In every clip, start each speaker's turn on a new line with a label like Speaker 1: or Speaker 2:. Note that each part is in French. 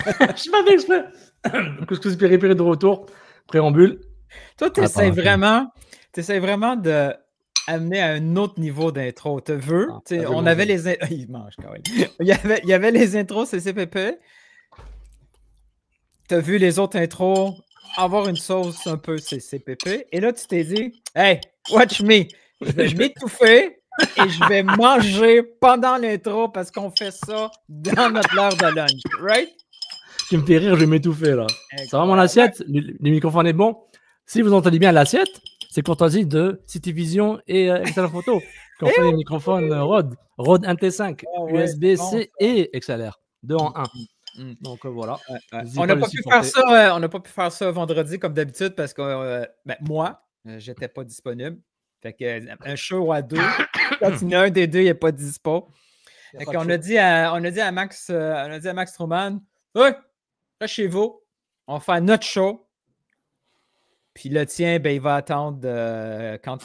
Speaker 1: Je pas fait exprès. Couscous péripéri de retour. Préambule.
Speaker 2: Toi, tu essaies vraiment d'amener à un autre niveau d'intro. Tu veux? On avait les... Il mange quand même. Il y avait les intros CCPP. Tu as vu les autres intros avoir une sauce un peu CCPP. Et là, tu t'es dit, hey, watch me. Je vais m'étouffer et je vais manger pendant l'intro parce qu'on fait ça dans notre heure de lunch. Right?
Speaker 1: Tu me fais rire, je vais m'étouffer là. Ça va mon assiette? Le microphone est bon? Si vous entendez bien l'assiette, c'est courtoisie de Cityvision et Excellent Photo. Qui ont fait les microphones Rode 1T5, USB-C et XLR. 2 en 1. Donc voilà.
Speaker 2: On n'a pas pu faire ça vendredi comme d'habitude parce que moi, j'étais pas disponible. Fait que un show à deux, quand il y en a un des deux, il n'est pas dispo. On a dit à Max Truman, ouais, là chez vous, on fait notre show. Puis le tien, ben, il va attendre quand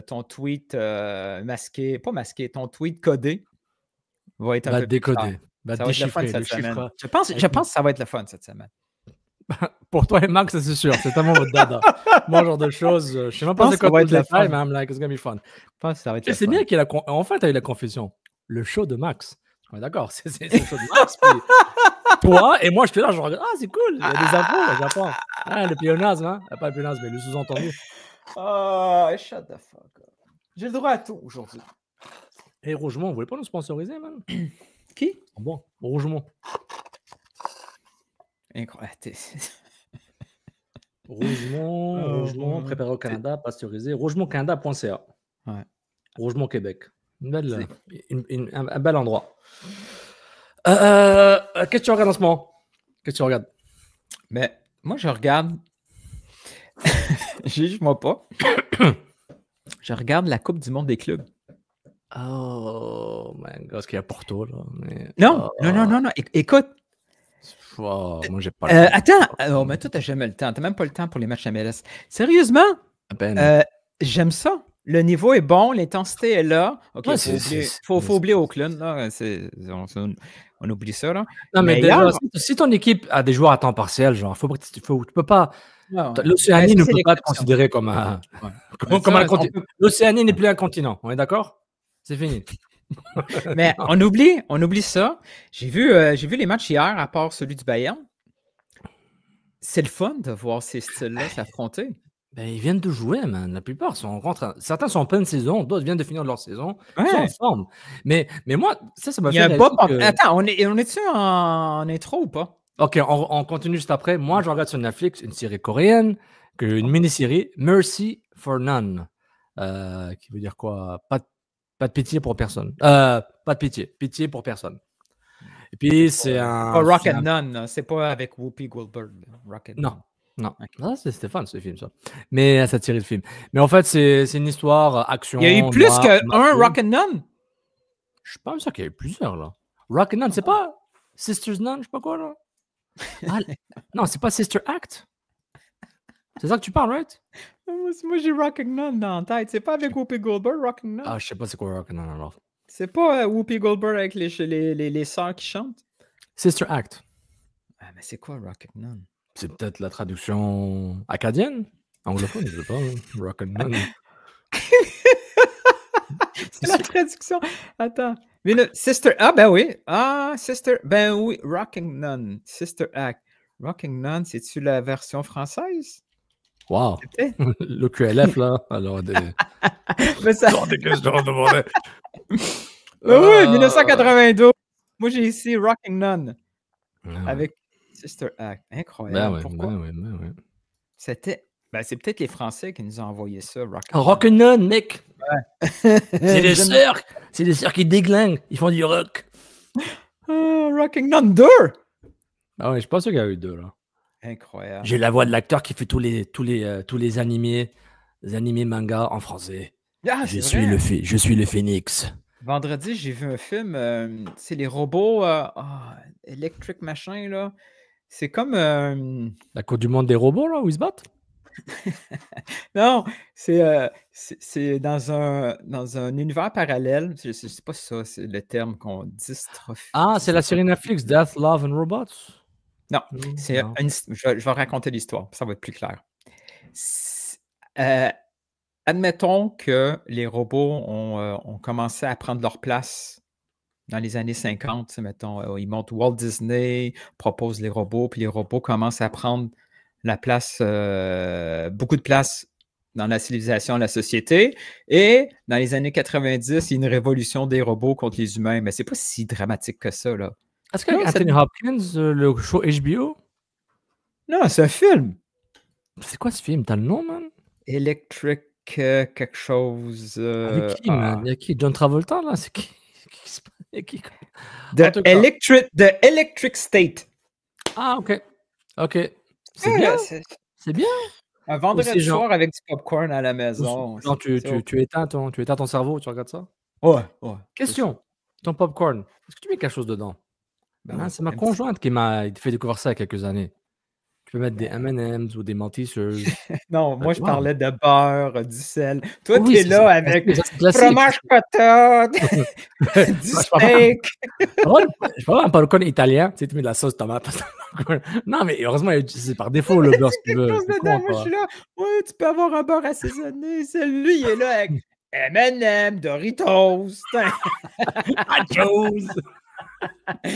Speaker 2: ton tweet masqué, pas masqué, ton tweet codé va être un peu
Speaker 1: décodé.
Speaker 2: Ça va être le fun cette semaine. Je pense que ça va être le fun cette semaine.
Speaker 1: Pour toi et Max, c'est sûr. C'est tellement votre dada. Moi, genre de choses, je sais même pas c'est quoi va être le fun, mais I'm like, it's gonna be fun.
Speaker 2: Je pense que ça va être le fun.
Speaker 1: C'est bien qu'il a... Enfin, tu as eu la confession. Le show de Max. On est d'accord. C'est le show de Max. Puis... toi et moi, je suis là, je regarde. Ah, c'est cool. Il y a des infos, j'apprends. Ah, le pléonasme, hein. Pas le pléonasme, mais le sous-entendu.
Speaker 2: Shut the fuck up. J'ai le droit à tout aujourd'hui.
Speaker 1: Et Rougemont, vous voulez pas nous sponsoriser, man?
Speaker 2: Qui?
Speaker 1: Bon, Rougemont.
Speaker 2: Incroyable.
Speaker 1: Rougemont, préparé au Canada, pasteurisé. Rougemontcanada.ca.
Speaker 2: Ouais.
Speaker 1: Rougemont, Québec. Un bel endroit. Qu'est-ce que tu regardes en ce moment? Qu'est-ce que tu regardes?
Speaker 2: Mais moi, je regarde. Juge-moi pas. Je regarde la Coupe du monde des clubs.
Speaker 1: Oh, my God, ce qu'il y a Porto, là. Mais...
Speaker 2: Non. Écoute.
Speaker 1: Moi, j'ai pas le temps.
Speaker 2: Attends. Mais toi, t'as jamais le temps. T'as même pas le temps pour les matchs MLS. Sérieusement? J'aime ça. Le niveau est bon, l'intensité est là. OK, faut oublier Oakland. Là. On oublie ça. Là.
Speaker 1: Non, mais déjà, si ton équipe a des joueurs à temps partiel, genre, tu peux pas... L'Océanie ne peut pas être considérée comme un... L'Océanie n'est plus un continent. On est d'accord? C'est fini.
Speaker 2: Mais on oublie ça. J'ai vu les matchs hier, à part celui du Bayern. C'est le fun de voir ces styles-là s'affronter.
Speaker 1: Ben, ils viennent de jouer, man. La plupart sont en rentrée. Certains sont en pleine saison, d'autres viennent de finir leur saison. Ils sont en forme. Mais moi, ça m'a fait
Speaker 2: réaliser Attends, on est-tu en intro ou pas?
Speaker 1: OK, on continue juste après. Moi, je regarde sur Netflix une série coréenne, une mini-série, Mercy for None, qui veut dire quoi? Pas de pitié pour personne. Pas de pitié. Pitié pour personne. Et puis, c'est un...
Speaker 2: Rock and None, c'est pas avec Whoopi Goldberg.
Speaker 1: Non. Okay. Ah, c'était fun, ce film, ça. Mais cette série de films. Mais en fait, c'est une histoire, action...
Speaker 2: Il y a eu plus qu'un Rock and None?
Speaker 1: Je suis pas sûr qu'il y a eu plusieurs, là. Rock and None, c'est pas Sisters None, je sais pas quoi, là. Non, c'est pas Sister Act. C'est ça que tu parles, right?
Speaker 2: Moi, j'ai Rock and None dans la tête. C'est pas avec Whoopi Goldberg, Rock and None?
Speaker 1: Ah, je sais pas c'est quoi Rock and None, alors.
Speaker 2: C'est pas Whoopi Goldberg avec les sœurs qui chantent?
Speaker 1: Sister Act.
Speaker 2: Ah, mais c'est quoi Rock and None?
Speaker 1: C'est peut-être la traduction acadienne? Anglophone, je sais pas. Rock and None.
Speaker 2: C'est la traduction. Attends. Mais le Sister... Ah, ben oui. Ah, Sister... Ben oui. Rock and None. Sister Act. Rock and None, c'est-tu la version française?
Speaker 1: Wow. Le QLF, là. Alors,
Speaker 2: mais ça...
Speaker 1: des questions à demander.
Speaker 2: Oui, 1992. Moi, j'ai ici Rock and None. Avec Sister Act. Incroyable. Pourquoi?
Speaker 1: Ben oui.
Speaker 2: C'était... Ben, c'est peut-être les Français qui nous ont envoyé ça.
Speaker 1: Rock and None, mec. Ouais. C'est des sœurs. C'est des sœurs qui déglinguent. Ils font du rock.
Speaker 2: Rock and None 2.
Speaker 1: Ah ouais, je pense qu'il y a eu 2, là.
Speaker 2: Incroyable.
Speaker 1: J'ai la voix de l'acteur qui fait tous les animés manga en français.
Speaker 2: Ah,
Speaker 1: je suis le phénix.
Speaker 2: Vendredi, j'ai vu un film, c'est les robots Electric machin, là. C'est comme...
Speaker 1: La Coupe du monde des robots, là, où ils se battent?
Speaker 2: Non, c'est dans un univers parallèle. Je sais pas si ça, c'est le terme qu'on dystrophie.
Speaker 1: Ah, c'est la série Netflix, Death, Love and Robots?
Speaker 2: Non,
Speaker 1: Non.
Speaker 2: je vais raconter l'histoire, ça va être plus clair. Admettons que les robots ont commencé à prendre leur place dans les années 50, mettons, ils montent Walt Disney, propose les robots, puis les robots commencent à prendre la place, beaucoup de place dans la civilisation, la société. Et dans les années 90, il y a une révolution des robots contre les humains, mais c'est pas si dramatique que ça, là.
Speaker 1: Est-ce qu'avec Anthony Hopkins, le show HBO?
Speaker 2: Non, c'est un film.
Speaker 1: C'est quoi ce film? T'as le nom, man?
Speaker 2: Electric quelque chose.
Speaker 1: Avec qui, man? Il y a qui? John Travolta, là? C'est qui?
Speaker 2: The Electric State.
Speaker 1: Ah, ok. Ok. C'est bien. C'est bien.
Speaker 2: Un vendredi soir avec du popcorn à la maison.
Speaker 1: Non, tu éteins ton cerveau, tu regardes ça?
Speaker 2: Ouais.
Speaker 1: Question. Ton popcorn, est-ce que tu mets quelque chose dedans? Ben, c'est ma conjointe qui m'a fait découvrir ça il y a quelques années. Tu peux mettre des M&M's ou des mentisseuses.
Speaker 2: Non, moi, je parlais de beurre, du sel. Toi, tu es là avec fromage patate, du steak.
Speaker 1: Je parle un popcorn italien. Tu sais, tu mets de la sauce tomate. Non, mais heureusement, c'est par défaut le beurre, si tu veux.
Speaker 2: Moi, je suis là. Ouais, tu peux avoir un beurre assaisonné. Lui, il est là avec M&M, Doritos.
Speaker 1: Nachos.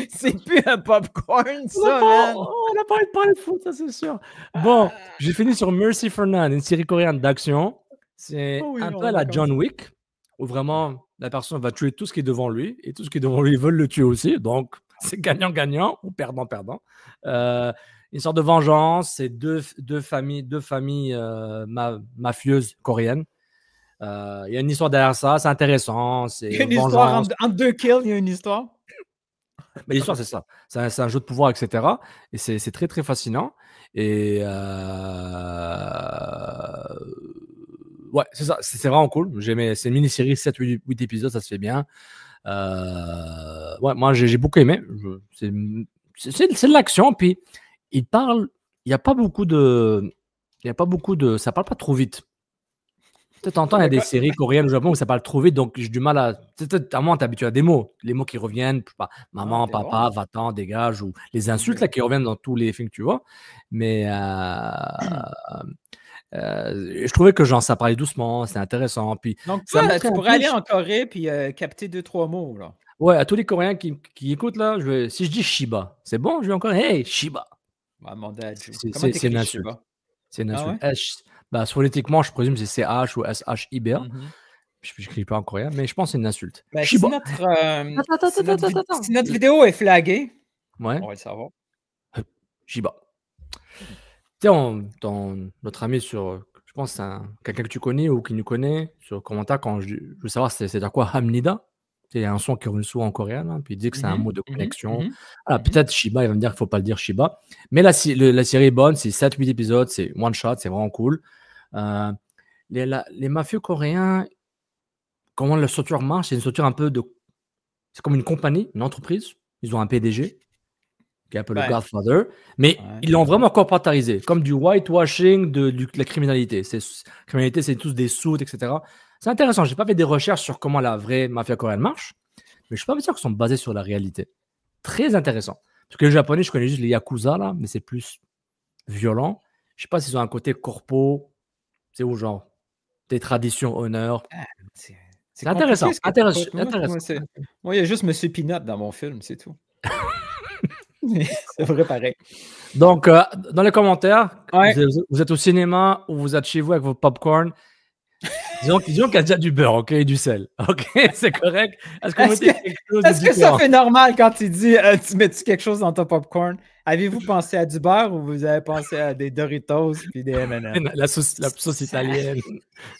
Speaker 2: C'est plus un popcorn, ça, man.
Speaker 1: On n'a pas envie de parler de foot, ça, c'est sûr. Bon, j'ai fini sur Mercy for None, une série coréenne d'action. C'est un peu à la John Wick, où vraiment la personne va tuer tout ce qui est devant lui, et tout ce qui est devant lui, ils veulent le tuer aussi. Donc, c'est gagnant-gagnant ou perdant-perdant. Une sorte de vengeance, c'est deux familles mafieuses coréennes. Il y a une histoire derrière ça, c'est intéressant.
Speaker 2: Il y a une histoire entre deux kills, il y a une histoire.
Speaker 1: Mais l'histoire, c'est ça. C'est un jeu de pouvoir, etc. Et c'est très, très fascinant. Et ouais, c'est ça. C'est vraiment cool. C'est une mini-série, 7-8 épisodes, ça se fait bien. Ouais, moi, j'ai beaucoup aimé. C'est de l'action. Puis, il n'y a pas beaucoup de. Ça parle pas trop vite. Peut-être t'entends, il y a des séries coréennes au Japon où ça parle trop vite, donc j'ai du mal à. À moi, t'es habitué à des mots. Les mots qui reviennent, maman, papa, va-t'en, dégage, ou les insultes là, qui reviennent dans tous les films que tu vois. Mais je trouvais que genre, ça parlait doucement, c'était intéressant. Puis,
Speaker 2: donc, tu pourrais aller en Corée puis capter 2-3 mots. Là.
Speaker 1: Ouais, à tous les Coréens qui écoutent, là, si je dis Shiba, c'est bon, je vais encore. Hey, Shiba.
Speaker 2: C'est une insulte.
Speaker 1: C'est une insulte. Phonétiquement, je présume c'est CH ou SHIBA. Je n'écris pas en coréen, mais je pense que c'est une insulte.
Speaker 2: Si notre vidéo est flaguée,
Speaker 1: on
Speaker 2: va le savoir.
Speaker 1: Shiba. Tiens, notre ami sur, je pense c'est quelqu'un que tu connais ou qui nous connaît, sur commentaire, quand je veux savoir c'est à quoi Hamnida. Il y a un son qui revient souvent en coréen, là, puis il dit que c'est un mot de connexion. Peut-être Shiba, il va me dire qu'il ne faut pas le dire Shiba. Mais la série est bonne, c'est 7-8 épisodes, c'est one shot, c'est vraiment cool. Les mafieux coréens, comment la structure marche, c'est une structure un peu de. C'est comme une compagnie, une entreprise. Ils ont un PDG, qui est un peu le Godfather, mais ils l'ont vraiment corporatisé, comme du whitewashing de la criminalité. Criminalité, c'est tous des sous, etc. C'est intéressant. Je n'ai pas fait des recherches sur comment la vraie mafia coréenne marche, mais je ne suis pas sûr qu'ils sont basés sur la réalité. Très intéressant. Parce que les Japonais, je connais juste les Yakuza, là, mais c'est plus violent. Je ne sais pas s'ils ont un côté corpo. C'est où, genre, des traditions, honneurs. C'est intéressant.
Speaker 2: Moi, il y a juste M. Peanut dans mon film, c'est tout. C'est vrai, pareil.
Speaker 1: Donc, dans les commentaires, vous êtes au cinéma ou vous êtes chez vous avec vos popcorn. Disons qu'il y a déjà du beurre, ok, et du sel. Ok, c'est correct.
Speaker 2: Est-ce que ça fait normal quand tu dis tu mets-tu quelque chose dans ton popcorn? Avez-vous pensé à du beurre ou vous avez pensé à des Doritos puis des M&M's?
Speaker 1: La sauce italienne.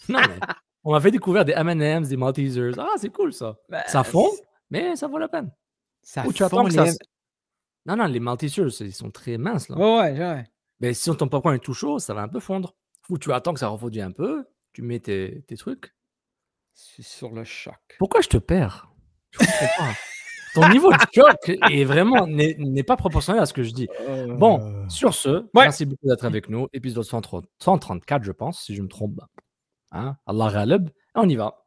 Speaker 1: Non, mais on m'a fait découvrir des M&M's, des Maltesers. Ah, c'est cool ça. Ça fond, mais ça vaut la peine.
Speaker 2: Ou tu attends que ça.
Speaker 1: Non, les Maltesers, ils sont très minces là.
Speaker 2: Ouais.
Speaker 1: Mais si ton popcorn est tout chaud, ça va un peu fondre. Ou tu attends que ça refroidisse un peu. Tu mets tes trucs.
Speaker 2: Je suis sur le choc.
Speaker 1: Pourquoi je te perds? Je comprends pas. Ton niveau de choc n'est pas proportionnel à ce que je dis. Bon, sur ce, merci beaucoup d'être avec nous. Épisode 134, je pense, si je me trompe. Hein? Allah Ghalib. On y va.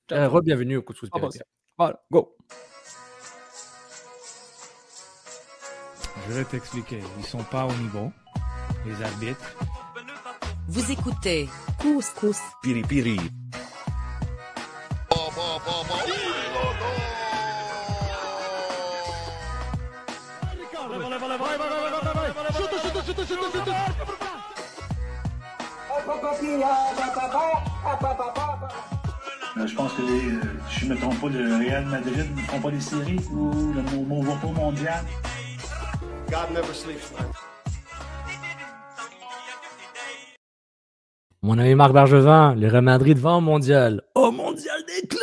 Speaker 1: Re-bienvenue au Coup de Spirituel.
Speaker 2: Voilà, go.
Speaker 3: Je vais t'expliquer. Ils sont pas au niveau, les arbitres.
Speaker 4: Vous écoutez Couscous
Speaker 5: Piripiri.
Speaker 6: Je pense que je ne me trompe pas, le Real Madrid ne font pas des séries ou le Movo mondial.
Speaker 7: God never sleeps, man.
Speaker 1: Mon ami Marc Bergevin, le Real Madrid va au mondial. Au mondial des clubs!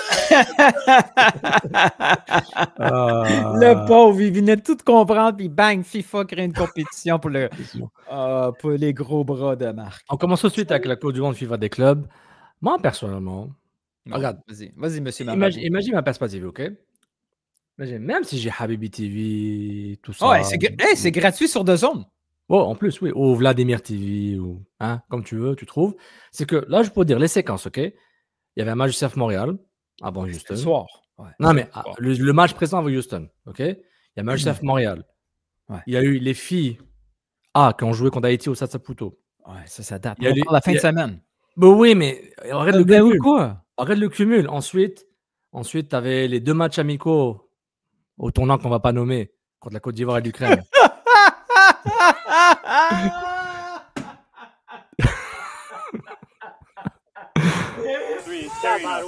Speaker 2: Le pauvre, il venait de tout comprendre, puis bang, FIFA crée une compétition pour les gros bras de Marc.
Speaker 1: On commence tout de suite avec la Coupe du Monde FIFA des clubs. Moi, personnellement, regarde.
Speaker 2: Vas-y, monsieur Marc.
Speaker 1: Imagine ma perspective, OK? Imagine, même si j'ai Habibi TV, tout ça.
Speaker 2: Ouais, c'est gratuit sur DAZN.
Speaker 1: Oh, en plus, oui. Ou Vladimir TV, ou comme tu veux, tu trouves. C'est que là, je peux dire les séquences, OK? Il y avait un match du CF Montréal avant Houston.
Speaker 2: Le soir. Ouais.
Speaker 1: Non, mais le match présent avant Houston, OK? Il y a un match du CF Montréal.
Speaker 2: Ouais.
Speaker 1: Il y a eu les filles qui ont joué contre Haïti au Stade Saputo.
Speaker 2: Ouais, ça date.
Speaker 1: Il y a
Speaker 2: la fin de semaine.
Speaker 1: Ben oui, mais arrête le cumul.
Speaker 2: Quoi?
Speaker 1: Arrête le cumul. Ensuite, tu avais les 2 matchs amicaux au tournant qu'on ne va pas nommer contre la Côte d'Ivoire et l'Ukraine.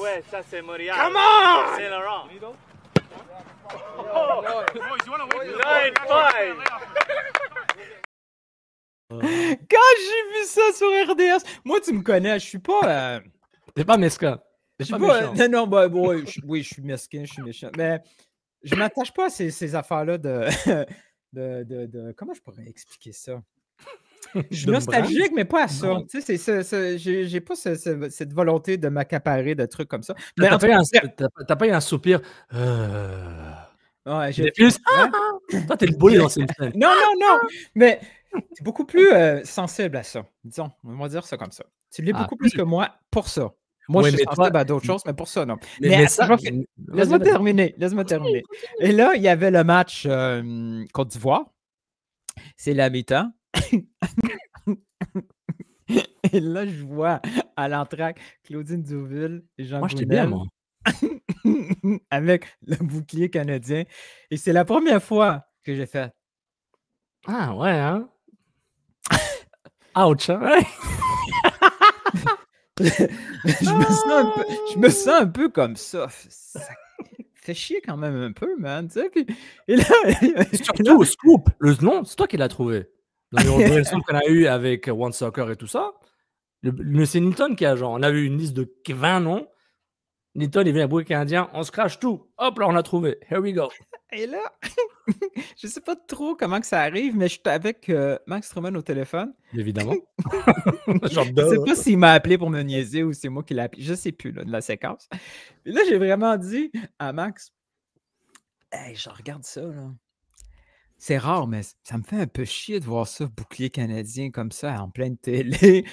Speaker 8: Ouais, ça c'est Montréal.
Speaker 7: Come on!
Speaker 8: C'est Laurent.
Speaker 2: Quand j'ai vu ça sur RDS, moi, tu me connais, je suis pas.
Speaker 1: T'es pas mesquin.
Speaker 2: Je suis pas. Non, oui, je suis mesquin, je suis méchant. Mais je m'attache pas à ces affaires-là de. Comment je pourrais expliquer ça? Je suis nostalgique, mais pas à ça. Tu sais, j'ai pas cette volonté de m'accaparer de trucs comme ça. Mais
Speaker 1: t'as pas eu un soupir.
Speaker 2: Ouais, j'ai
Speaker 1: plus. Toi, t'es le bully dans cette scène.
Speaker 2: Non. Mais t'es beaucoup plus sensible à ça. Disons, on va dire ça comme ça. Tu l'es beaucoup plus que moi pour ça. Moi, je suis sensible à d'autres choses, mais pour ça, non. Laisse-moi terminer. Et là, il y avait le match Côte d'Ivoire. C'est la mi-temps. Et là, je vois à l'entraque Claudine Douville et Jean Gounel avec le bouclier canadien. Et c'est la première fois que j'ai fait.
Speaker 1: Ah ouais, hein? Ouch, hein?
Speaker 2: je me sens un peu comme ça. Ça fait chier quand même un peu, man. Tu sais? Et là,
Speaker 1: surtout, Scoop, le nom, c'est toi qui l'as trouvé. Le numéro qu'on a eu avec One Soccer et tout ça. C'est Nilton qui a genre, on a eu une liste de 20 noms. Nilton, il vient à Bouquet Canadien, on se crache tout. Hop, là, on a trouvé. Here we go.
Speaker 2: Et là, je sais pas trop comment que ça arrive, mais je suis avec Max Truman au téléphone.
Speaker 1: Évidemment.
Speaker 2: Je sais pas s'il m'a appelé pour me niaiser ou c'est moi qui l'ai appelé. Je sais plus, là, de la séquence. Et là, j'ai vraiment dit à Max, hey, je regarde ça, là. C'est rare, mais ça me fait un peu chier de voir ça, bouclier canadien comme ça, en pleine télé.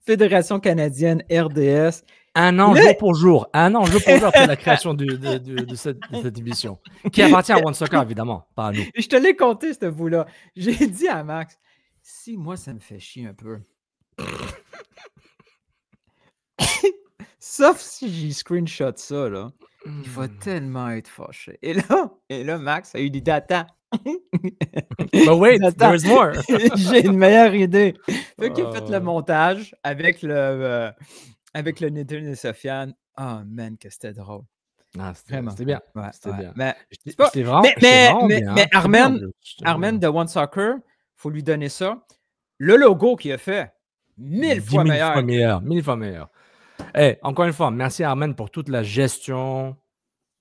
Speaker 2: Fédération canadienne, RDS.
Speaker 1: Un an jour pour jour après la création de cette émission, qui appartient à One Soccer, évidemment, pas à nous.
Speaker 2: Et je te l'ai compté, ce bout-là. J'ai dit à Max, si moi, ça me fait chier un peu. Sauf si j'ai screenshot ça, là. Il va tellement être fâché. Et là, Max a eu l'idée, attends.
Speaker 1: But wait, there's more.
Speaker 2: J'ai une meilleure idée. Fait qu'il a fait le montage avec le Nathan et Sofiane. Oh man, que c'était drôle.
Speaker 1: Ah, c'était bien.
Speaker 2: Ouais,
Speaker 1: c'était bien.
Speaker 2: Mais,
Speaker 1: mais
Speaker 2: Armen de One Soccer, il faut lui donner ça. Le logo qu'il a fait, 1000 fois meilleur.
Speaker 1: 1000 fois meilleur. Hey, encore une fois, merci à Armen pour toute la gestion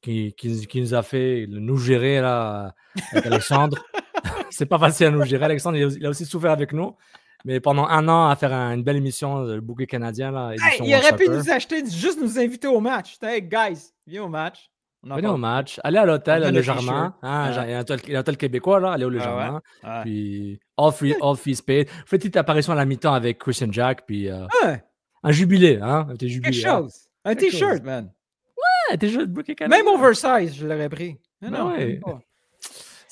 Speaker 1: qui nous a fait nous gérer là, avec Alexandre. C'est pas facile à nous gérer. Alexandre, il a aussi souffert avec nous. Mais pendant 1 an, à faire une belle émission, le bouquet canadien. Là,
Speaker 2: il aurait pu nous acheter, juste nous inviter au match. Hey, guys, viens au match.
Speaker 1: Venez au match. Allez à l'hôtel, Le Germain. Il y a un hôtel québécois, là. Allez au Le Germain.
Speaker 2: Ouais.
Speaker 1: Puis, all fees paid. Faites une petite apparition à la mi-temps avec Christian Jack. Puis, un jubilé. Hein?
Speaker 2: Quelque chose. Un t-shirt, man.
Speaker 1: Ouais, t-shirt bouquet canadien.
Speaker 2: Même oversize, je l'aurais pris.
Speaker 1: Non, ouais.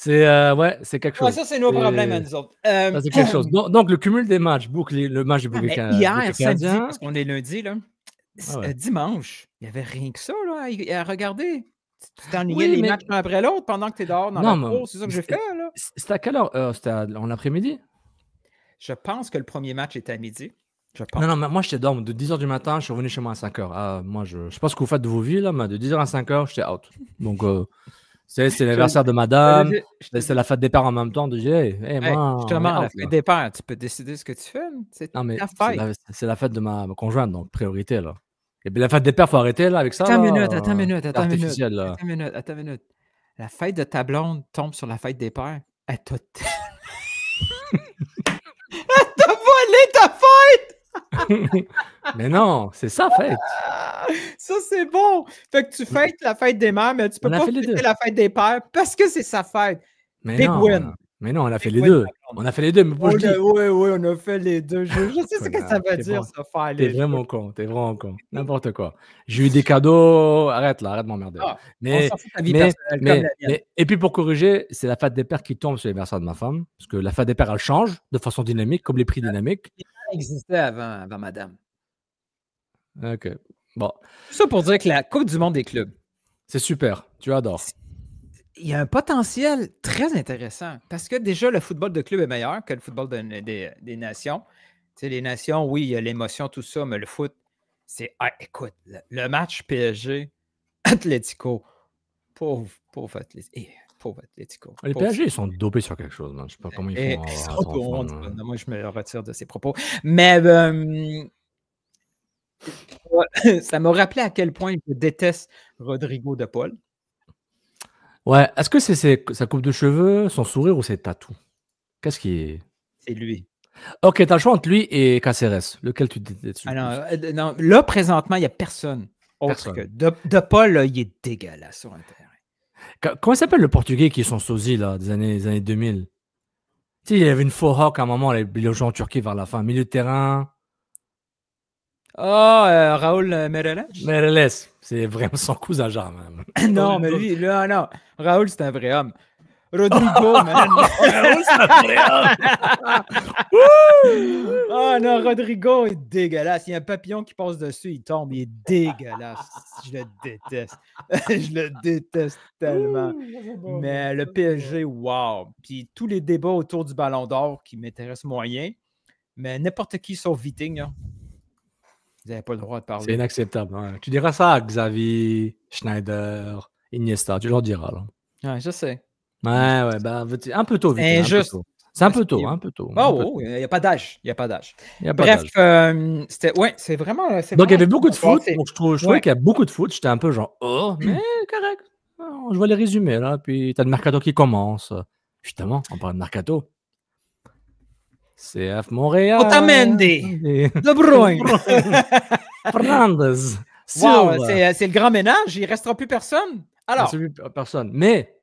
Speaker 1: C'est quelque chose.
Speaker 2: Ouais, ça, c'est nos problèmes à nous autres.
Speaker 1: Ça, c'est quelque chose. Donc, le cumul des matchs, le match du bouquet
Speaker 2: hier, samedi,
Speaker 1: canadien.
Speaker 2: parce qu'on est lundi, là, dimanche, il n'y avait rien que ça là, à regarder. Tu t'ennuyais les matchs l'un après l'autre pendant que tu es dehors dans la cour. C'est ça que j'ai fait. Là.
Speaker 1: C'était à quelle heure? C'était en après-midi?
Speaker 2: Je pense que le premier match était à midi. Je pense.
Speaker 1: Non, mais moi, j'étais dehors. De 10h du matin, je suis revenu chez moi à 5h. Moi, je ne sais pas ce que vous faites de vos vies, là, mais de 10h à 5h, j'étais out. Donc, c'est l'anniversaire de madame. C'est la fête des pères en même temps. Moi,
Speaker 2: justement, la fête des pères, tu peux décider ce que tu fais. C'est ta fête.
Speaker 1: C'est la fête de ma conjointe, donc priorité, là. Et puis la fête des pères, il faut arrêter, là, avec ça.
Speaker 2: Attends une minute. La fête de ta blonde tombe sur la fête des pères. Elle t'a volé ta fête!
Speaker 1: Mais non, c'est sa fête.
Speaker 2: Ça, c'est bon. Fait que tu fêtes la fête des mères, mais tu peux pas fêter la fête des pères parce que c'est sa fête. Big win.
Speaker 1: Mais non, on a fait les deux. On a fait les deux. Mais
Speaker 2: oui, on a fait les deux. Je sais ce que ça veut dire, ça, faire les deux.
Speaker 1: T'es vraiment con. N'importe quoi. J'ai eu des cadeaux. Arrête de m'emmerder. Et puis pour corriger, c'est la fête des pères qui tombe sur l'anniversaire de ma femme. Parce que la fête des pères, elle change de façon dynamique, comme les prix dynamiques.
Speaker 2: Ça existait avant madame.
Speaker 1: OK. Bon.
Speaker 2: Tout ça pour dire que la Coupe du monde des clubs.
Speaker 1: C'est super. Tu adores.
Speaker 2: Il y a un potentiel très intéressant parce que déjà, le football de club est meilleur que le football des nations. Tu sais, les nations, oui, il y a l'émotion, tout ça, mais le foot, c'est... écoute, le match PSG-Atlético, pauvre Atlético.
Speaker 1: Les PSG, ils sont dopés sur quelque chose. Man. Je ne sais pas comment ils font.
Speaker 2: Moi, je me retire de ces propos. Mais ça m'a rappelé à quel point je déteste Rodrigo de Paul.
Speaker 1: Ouais, est-ce que c'est sa coupe de cheveux, son sourire ou ses tatous? Qu'est-ce qui est...
Speaker 2: C'est lui.
Speaker 1: Ok, t'as le choix entre lui et Caceres. Lequel tu détestes?
Speaker 2: Non, là, présentement, il n'y a personne autre que de Paul, là, il est dégueulasse sur un terrain.
Speaker 1: Comment s'appelle le Portugais qui est son sosie là, des années 2000? Tu sais, il y avait une faux hawk à un moment, il jouait en Turquie vers la fin. Milieu de terrain.
Speaker 2: Raoul Meireles?
Speaker 1: Meireles, c'est vraiment son cousin genre, même.
Speaker 2: Non, mais lui, non. Raoul, c'est un vrai homme. Rodrigo, man.
Speaker 1: Raoul, c'est un vrai homme.
Speaker 2: Oh non, Rodrigo est dégueulasse. Il y a un papillon qui passe dessus, il tombe, il est dégueulasse. Je le déteste. Je le déteste tellement. Mais le PSG, wow. Puis tous les débats autour du Ballon d'Or qui m'intéressent moyen. Mais n'importe qui sauf Viting, hein. Vous n'avez pas le droit de parler.
Speaker 1: C'est inacceptable. Hein. Tu diras ça à Xavi, Schneider, Iniesta. Tu leur diras. Là.
Speaker 2: Ouais, je sais.
Speaker 1: Ouais, un peu tôt. C'est injuste. C'est un peu tôt.
Speaker 2: Il n'y a pas d'âge. Bref, c'est vraiment.
Speaker 1: Donc, il y avait beaucoup de foot. Donc, je trouvais qu'il y a beaucoup de foot. J'étais un peu genre, mais correct. Je vois les résumés, là. Puis, tu as le mercato qui commence. Justement, on parle de mercato. CF Montréal.
Speaker 2: Otamendi. De Bruyne.
Speaker 1: Fernandez.
Speaker 2: Wow, c'est le grand ménage. Il ne restera plus personne. Alors.
Speaker 1: Il ne restera plus personne. Mais,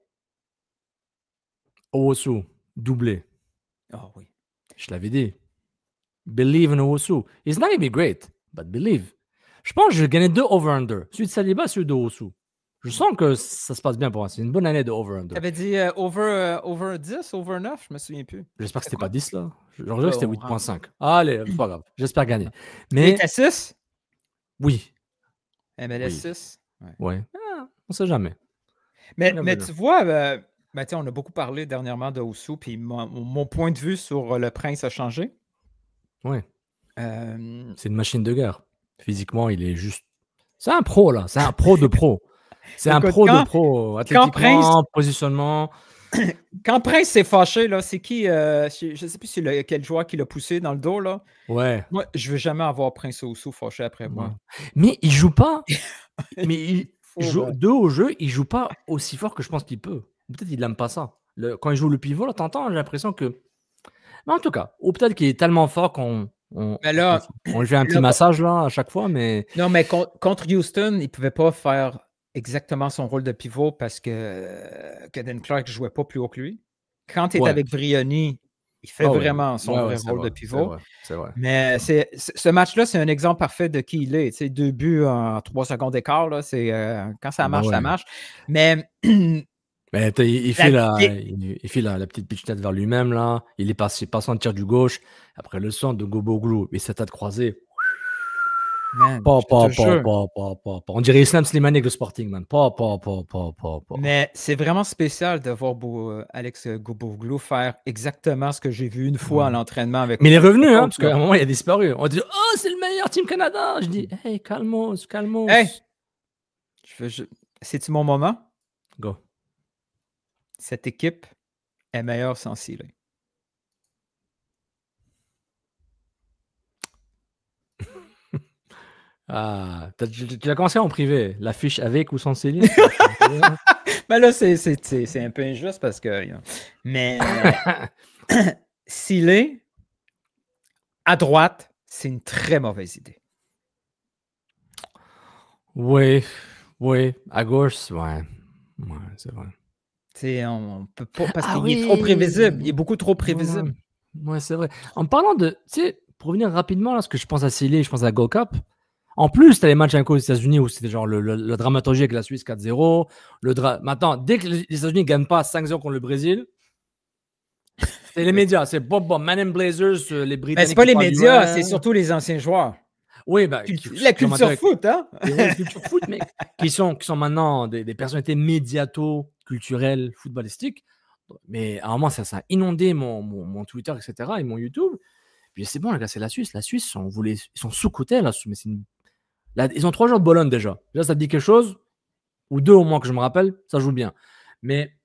Speaker 1: Owusu, doublé.
Speaker 2: Oh oui.
Speaker 1: Je l'avais dit. Believe in Owusu. He's not going to be great, but believe. Je pense que je vais gagner 2 over-under. Celui de Saliba, celui de Owusu. Je sens que ça se passe bien pour moi. C'est une bonne année de over-under.
Speaker 2: Tu avais dit over 10, over 9, je me souviens plus.
Speaker 1: J'espère que c'était pas 10 là. Genre que c'était 8.5. Allez, c'est pas grave. J'espère gagner. Mais
Speaker 2: t'as 6?
Speaker 1: Oui.
Speaker 2: MLS 6?
Speaker 1: Ouais. On sait jamais.
Speaker 2: Mais tu vois, on a beaucoup parlé dernièrement de Owusu, puis mon point de vue sur le Prince a changé.
Speaker 1: Oui. C'est une machine de guerre. Physiquement, il est juste... C'est un pro, là. C'est un pro de pro. C'est un pro de pro. Athlétiquement, positionnement.
Speaker 2: Quand Prince s'est fâché, là, c'est qui? Je ne sais plus quel joueur qui l'a poussé dans le dos, là.
Speaker 1: Ouais.
Speaker 2: Moi, je ne veux jamais avoir Prince Owusu fâché après moi.
Speaker 1: Mais il joue pas. Mais de au jeu, il joue pas aussi fort que je pense qu'il peut. Peut-être qu'il n'aime pas ça. Quand il joue le pivot, là, t'entends, j'ai l'impression que... Mais en tout cas, ou peut-être qu'il est tellement fort qu'on lui fait un petit massage là, à chaque fois. Mais...
Speaker 2: Non, mais contre Houston, il ne pouvait pas faire exactement son rôle de pivot parce que Caden Clark ne jouait pas plus haut que lui. Quand tu es avec Vrioni, il fait vraiment son vrai rôle de pivot.
Speaker 1: C'est vrai.
Speaker 2: Mais ce match-là, c'est un exemple parfait de qui il est. Tu sais, 2 buts en 3 secondes d'écart, là, quand ça marche, ça marche. Mais
Speaker 1: Mais il fait la petite pitchnette vers lui-même, là. Il est passé en tir du gauche. Après le centre de Goboglou et sa tête croisée.
Speaker 2: Man,
Speaker 1: Pas.
Speaker 2: je te jure.
Speaker 1: On dirait Islam Slimani avec le Sporting, man. Pas.
Speaker 2: Mais c'est vraiment spécial de voir Alex Goboglou faire exactement ce que j'ai vu une fois à l'entraînement avec.
Speaker 1: Mais il est revenu, hein, parce qu'à un moment, il a disparu. On dit, oh, c'est le meilleur Team Canada. Je dis, hey, calmos.
Speaker 2: Hey! C'est-tu mon moment?
Speaker 1: Go.
Speaker 2: Cette équipe est meilleure sans Sealy.
Speaker 1: Ah, tu l'as commencé en privé. L'affiche avec ou sans Céline?
Speaker 2: Ben là, c'est un peu injuste parce que. Mais Sealy, à droite, c'est une très mauvaise idée.
Speaker 1: Oui. À gauche, ouais, c'est vrai.
Speaker 2: On peut pas parce qu'il est trop prévisible. Il est beaucoup trop prévisible.
Speaker 1: Ouais, c'est vrai. En parlant de. Tu sais, pour revenir rapidement, là, ce que je pense à Sealy, je pense à la Gold Cup. En plus, tu as les matchs aux États-Unis où c'était genre le dramaturgie avec la Suisse 4-0. Maintenant, dès que les États-Unis ne gagnent pas 5-0 contre le Brésil, c'est les médias. C'est Man in Blazers, les Britanniques.
Speaker 2: Mais c'est pas les médias, c'est surtout les anciens joueurs.
Speaker 1: Oui, ben,
Speaker 2: la culture foot, hein?
Speaker 1: La culture foot, mec. qui sont maintenant des personnalités médiato-culturelles, footballistiques. Mais à un moment, ça a inondé mon Twitter, etc. et mon YouTube. Puis c'est bon, les gars, c'est la Suisse. La Suisse, ils sont sous-cotés, là. Mais ils ont 3 joueurs de Bologne déjà. Déjà, ça te dit quelque chose. Ou 2 au moins que je me rappelle. Ça joue bien. Mais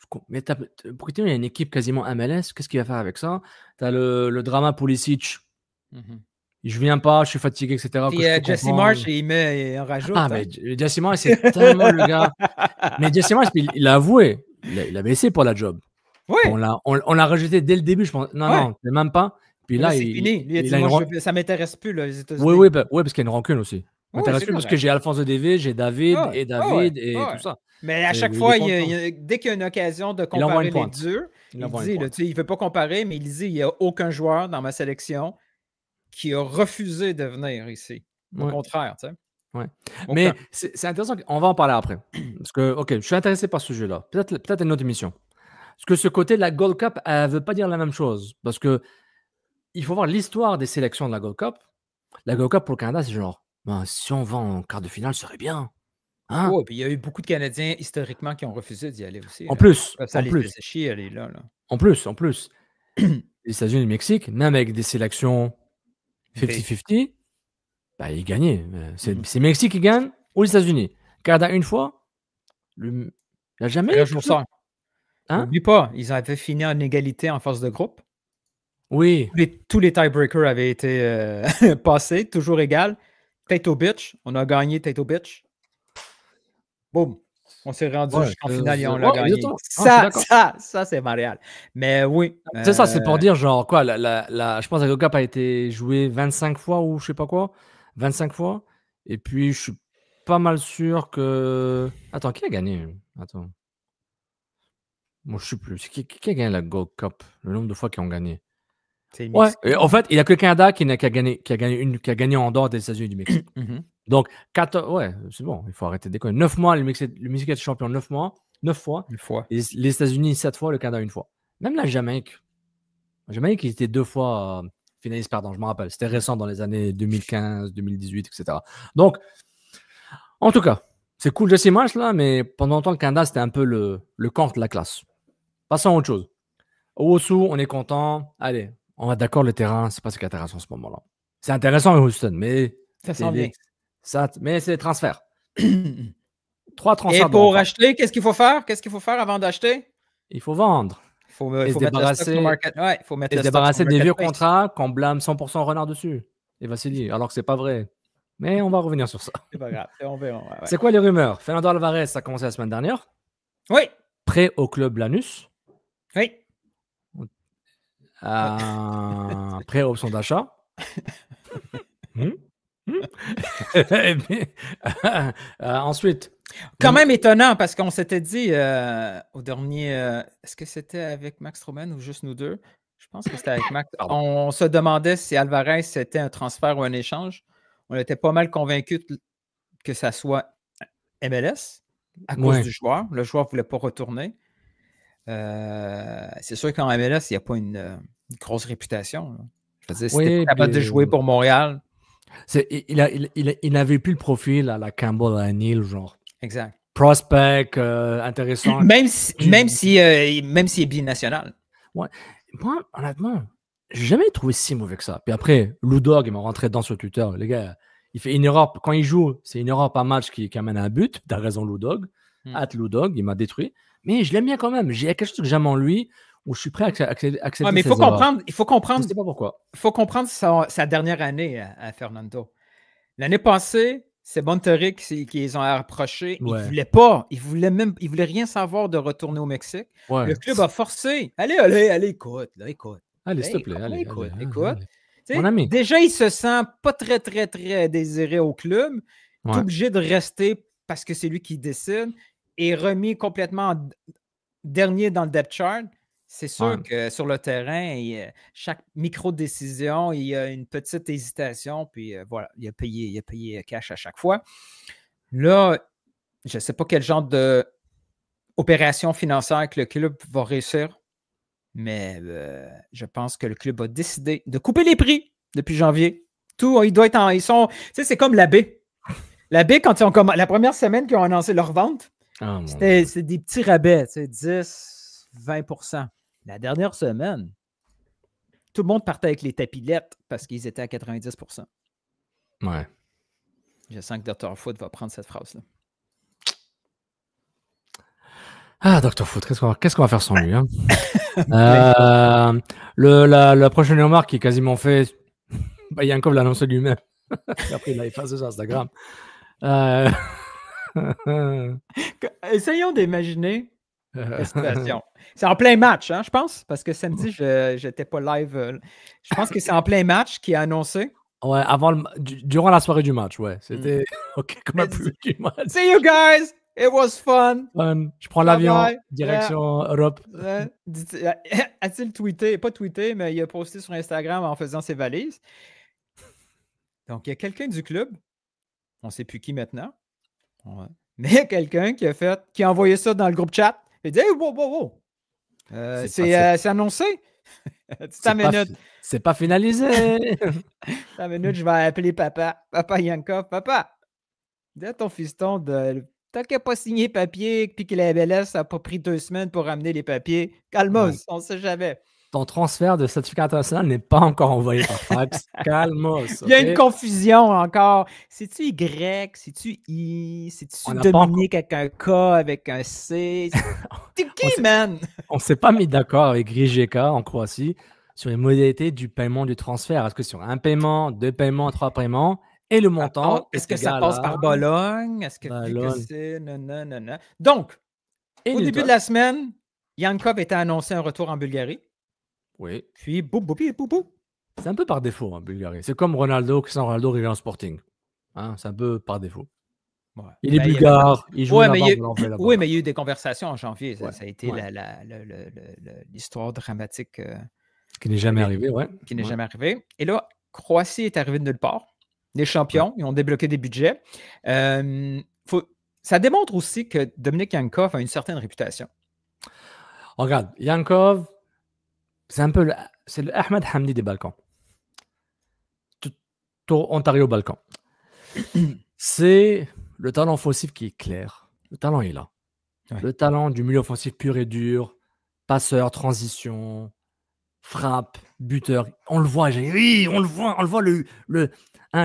Speaker 1: pour que il y a une équipe quasiment MLS, qu'est-ce qu'il va faire avec ça? Tu as le drama Pulisic. Je viens pas, je suis fatigué, etc.
Speaker 2: Puis Jesse Marsh, il en rajoute.
Speaker 1: Ah, mais Jesse Marsh, c'est tellement le gars. Mais Jesse Marsh, il a avoué. Il a baissé pour la job.
Speaker 2: Oui.
Speaker 1: On l'a rejeté dès le début, je pense. Non, même pas. Puis là,
Speaker 2: c'est fini. Lui, il a dit, ça m'intéresse plus, là, les États-Unis.
Speaker 1: Oui, parce qu'il y a une rancune aussi. Ça m'intéresse plus parce que j'ai Alphonse de David, j'ai David et tout ça.
Speaker 2: Mais à chaque fois, dès qu'il y a une occasion de comparer les deux, il ne veut pas comparer, mais il dit il n'y a aucun joueur dans ma sélection qui a refusé de venir ici. Au contraire, tu sais.
Speaker 1: Ouais. Mais c'est intéressant, on va en parler après. Parce que, OK, je suis intéressé par ce sujet-là. Peut-être une autre émission. Parce que ce côté de la Gold Cup, elle ne veut pas dire la même chose. Parce que il faut voir l'histoire des sélections de la Gold Cup. La Gold Cup pour le Canada, c'est genre, si on va en quart de finale, ce serait bien. Hein?
Speaker 2: Puis il y a eu beaucoup de Canadiens historiquement qui ont refusé d'y aller aussi.
Speaker 1: En plus.
Speaker 2: Ça les faisait chier, aller là.
Speaker 1: En plus. Les États-Unis et le Mexique, même avec des sélections 50-50, ils gagnaient. C'est le Mexique qui gagne ou les États-Unis. Canada, une fois, il n'a jamais eu.
Speaker 2: N'oublie pas, ils avaient fini en égalité en phase de groupe.
Speaker 1: Oui.
Speaker 2: Tous les tiebreakers avaient été passés, toujours égal. Tato Beach, on a gagné Tato Beach. Boum. On s'est rendu jusqu'en finale et on l'a gagné. Ça, c'est Montréal. Mais oui.
Speaker 1: C'est ça, c'est pour dire, genre, quoi, je pense que la Gold Cup a été jouée 25 fois ou je sais pas quoi. 25 fois. Et puis, je suis pas mal sûr que. Attends, qui a gagné? Attends. Moi, je sais plus. Qui a gagné la Gold Cup? Le nombre de fois qu'ils ont gagné. Ouais. Et en fait, il n'y a que le Canada qui a gagné en dehors des États-Unis et du Mexique. Donc, 14. Ouais, c'est bon, il faut arrêter de déconner. 9 mois, le Mexique est champion 9 mois. 9 fois.
Speaker 2: Une fois.
Speaker 1: Et les États-Unis, 7 fois, le Canada, 1 fois. Même la Jamaïque. La Jamaïque, ils étaient 2 fois finalistes perdants, je me rappelle. C'était récent dans les années 2015, 2018, etc. Donc, en tout cas, c'est cool de ces matchs là, mais pendant longtemps, le Canada, c'était un peu le camp de la classe. Passons à autre chose. Au dessous, on est content. Allez, on va d'accord, le terrain, c'est pas ce qui est intéressant en ce moment-là. C'est intéressant à Houston, mais.
Speaker 2: Ça sent bien.
Speaker 1: Mais c'est des transferts. 3 transferts.
Speaker 2: Et pour acheter, qu'est-ce qu'il faut faire? Qu'est-ce qu'il faut faire avant d'acheter?
Speaker 1: Il faut vendre.
Speaker 2: Il faut se
Speaker 1: débarrasser des vieux contrats qu'on blâme 100% Renard dessus. Et Vassili, alors que c'est pas vrai. Mais on va revenir sur ça.
Speaker 2: C'est pas grave, on verra. Ouais.
Speaker 1: C'est quoi les rumeurs? Fernando Alvarez, ça a commencé la semaine dernière.
Speaker 2: Oui.
Speaker 1: Prêt au club Lanus.
Speaker 2: Oui.
Speaker 1: Prêt option d'achat. Ensuite.
Speaker 2: Quand même étonnant parce qu'on s'était dit au dernier. Est-ce que c'était avec Max Stroman ou juste nous deux? Je pense que c'était avec Max. On se demandait si Alvarez c'était un transfert ou un échange. On était pas mal convaincus que ça soit MLS. à cause du joueur. Le joueur ne voulait pas retourner. C'est sûr qu'en MLS, il n'y a pas une grosse réputation. Là. Je veux dire, si tu es capable de jouer pour Montréal.
Speaker 1: Il n'avait plus le profil à la Campbell, à Neil, genre.
Speaker 2: Exact.
Speaker 1: Prospect, intéressant.
Speaker 2: Même s'il est binational.
Speaker 1: Ouais. Moi, honnêtement, j'ai jamais trouvé si mauvais que ça. Puis après, Lou Dog, il m'a rentré dedans sur Twitter. Les gars, il fait une erreur. Quand il joue, c'est une erreur par match qui amène à un but. T'as raison, Lou Dog. Lou Dog, il m'a détruit. Mais je l'aime bien quand même. Il y a quelque chose que j'aime en lui où je suis prêt à accepter.
Speaker 2: Mais il faut comprendre.
Speaker 1: Je sais pas pourquoi.
Speaker 2: Il faut comprendre sa dernière année à Fernando. L'année passée, c'est Monterrey qui les ont approchés.
Speaker 1: Ouais.
Speaker 2: Il voulait rien savoir de retourner au Mexique.
Speaker 1: Ouais.
Speaker 2: Le club a forcé. Allez, écoute.
Speaker 1: Allez, s'il te plaît. Allez.
Speaker 2: Mon ami. Déjà, il se sent pas très, très, très désiré au club. Il est obligé de rester parce que c'est lui qui décide. Et remis complètement dernier dans le depth chart. C'est sûr que sur le terrain, chaque micro-décision, il y a une petite hésitation, puis voilà, il a payé cash à chaque fois. Là, je ne sais pas quel genre d'opération financière que le club va réussir, mais je pense que le club a décidé de couper les prix depuis janvier. Tout, il doit être tu sais, c'est comme la baie. La baie, quand la première semaine qu'ils ont annoncé leur vente, c'est des petits rabais, 10, 20%. La dernière semaine, tout le monde partait avec les tapilettes parce qu'ils étaient à 90%.
Speaker 1: Ouais.
Speaker 2: Je sens que Dr. Foot va prendre cette phrase-là.
Speaker 1: Ah, Dr. Foot, qu'est-ce qu'on va faire sans lui? Hein? La prochaine remarque qui est quasiment faite, Yankov l'a annoncé lui-même. Après, il l'a effacé sur Instagram.
Speaker 2: Essayons d'imaginer la situation. C'est en plein match, hein, je pense, parce que samedi, je n'étais pas live. Je pense que c'est en plein match qui a annoncé.
Speaker 1: Ouais, durant la soirée du match, ouais. C'était comme un plus du match.
Speaker 2: See you guys! It was fun!
Speaker 1: Je prends l'avion, direction Europe.
Speaker 2: A-t-il tweeté? Pas tweeté, mais il a posté sur Instagram en faisant ses valises. Donc, il y a quelqu'un du club, on ne sait plus qui maintenant, mais il y a quelqu'un qui a envoyé ça dans le groupe chat. Il dit hey, wow. C'est annoncé.
Speaker 1: C'est pas finalisé.
Speaker 2: Ta minute, je vais appeler Papa Yankov. Papa, dis à ton fiston tant qu'il n'a pas signé papier puis que la MLS n'a pas pris 2 semaines pour ramener les papiers, calmos, on ne sait jamais.
Speaker 1: Ton transfert de certificat international n'est pas encore envoyé par fax. Calmos.
Speaker 2: Il y a une confusion encore. C'est-tu Y? C'est-tu I? C'est-tu Dominique avec un K, avec un C? T'es qui, man?
Speaker 1: On ne s'est pas mis d'accord avec Rijeka en Croatie sur les modalités du paiement du transfert. Est-ce que sur un paiement, 2 paiements, 3 paiements et le montant?
Speaker 2: Est-ce que ça passe par Bologne? Est-ce que c'est... Non. Donc, au début de la semaine, Yankov était annoncé un retour en Bulgarie.
Speaker 1: Oui.
Speaker 2: Puis, boum.
Speaker 1: C'est un peu par défaut en Bulgarie. C'est comme Cristiano Ronaldo revient en Sporting. Hein, c'est un peu par défaut. Ouais. Il est bulgare, il joue là-bas.
Speaker 2: Oui, mais il y a eu des conversations en janvier. Ça a été l'histoire dramatique.
Speaker 1: Qui n'est jamais arrivée,
Speaker 2: Qui n'est jamais arrivée. Et là, Croatie est arrivée de nulle part. Les champions, ils ont débloqué des budgets. Ça démontre aussi que Dominique Yankov a une certaine réputation.
Speaker 1: Regarde, Yankov, c'est le Ahmed Hamdi des Balkans. Ontario-Balkans. C'est le talent offensif qui est clair. Le talent est là. Ouais. Le talent du milieu offensif pur et dur, passeur, transition, frappe, buteur. On le voit, on le voit.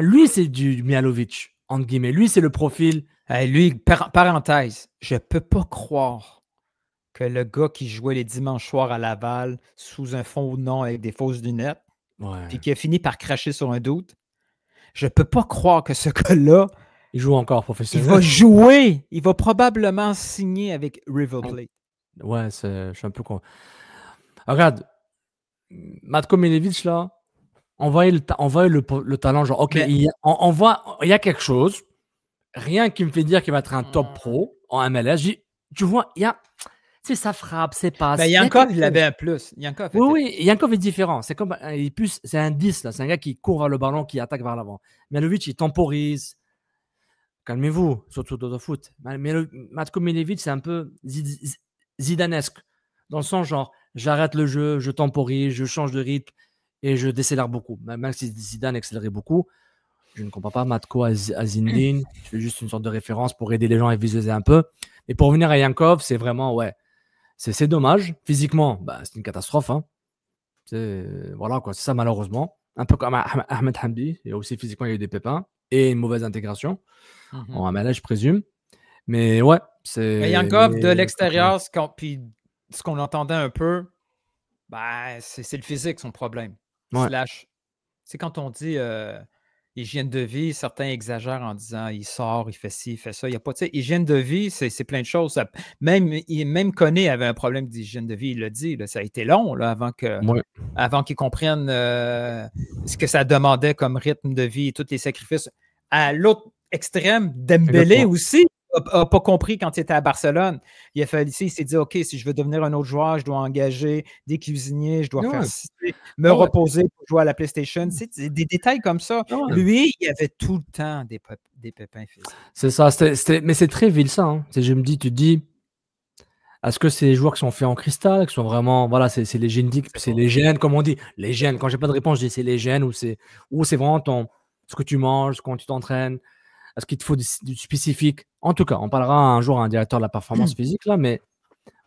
Speaker 1: Lui, c'est du Mihajlovic, entre guillemets. Lui, c'est le profil.
Speaker 2: Lui, parenthèse, je peux pas croire que le gars qui jouait les dimanches soirs à Laval sous un fond nom avec des fausses lunettes, puis qui a fini par cracher sur un doute, je peux pas croire que ce gars-là,
Speaker 1: il joue encore professionnel.
Speaker 2: Il va jouer. Il va probablement signer avec River Plate.
Speaker 1: Ouais, je suis un peu con. Regarde, Matko Miljevic, là, on voyait le talent, genre, OK, il y a quelque chose, rien qui me fait dire qu'il va être un top pro en MLS. Tu vois, il y a... C'est sa frappe, c'est pas.
Speaker 2: Mais Yankov, il avait un plus.
Speaker 1: Oui, Yankov est différent. C'est comme c'est un 10, là. C'est un gars qui court vers le ballon, qui attaque vers l'avant. Mihajlovic, il temporise. calmez-vous, surtout dans le foot. Mais Matko Milivojevic, c'est un peu Zidanesque, dans le sens genre, j'arrête le jeu, je temporise, je change de rythme et je décélère beaucoup. Même si Zidane accélérait beaucoup, je ne comprends pas Matko à Zinedine. Je fais juste une sorte de référence pour aider les gens à visualiser un peu. Et pour revenir à Yankov, c'est vraiment, ouais, c'est dommage. Physiquement, c'est une catastrophe. Hein. Voilà, quoi, c'est ça malheureusement. Un peu comme Ahmed Hamdi, et aussi physiquement, il y a eu des pépins et une mauvaise intégration. En MLS, je présume. Mais ouais, c'est.
Speaker 2: Yankov, de l'extérieur, puis ce qu'on entendait un peu, c'est le physique, son problème.
Speaker 1: Ouais.
Speaker 2: C'est quand on dit hygiène de vie, certains exagèrent en disant il sort, il fait ci, il fait ça. Il y a pas, hygiène de vie, c'est plein de choses. Même Koné avait un problème d'hygiène de vie, il l'a dit. Là, ça a été long là, avant qu'ils comprennent ce que ça demandait comme rythme de vie et tous les sacrifices. À l'autre extrême, Dembélé aussi n'a pas compris quand il était à Barcelone. Il s'est dit, OK, si je veux devenir un autre joueur, je dois engager des cuisiniers, je dois me reposer pour jouer à la PlayStation. C'est des détails comme ça. Lui, il avait tout le temps des pépins physiques.
Speaker 1: C'est ça. Mais c'est très vil, ça. Hein. Tu te dis, est-ce que c'est les joueurs qui sont faits en cristal, qui sont vraiment, voilà, c'est les génétiques, c'est les gènes, comme on dit, les gènes. Quand j'ai pas de réponse, je dis c'est les gènes ou c'est vraiment ce que tu manges, quand tu t'entraînes. Est-ce qu'il te faut du spécifique? En tout cas, on parlera un jour à un directeur de la performance physique, là, mais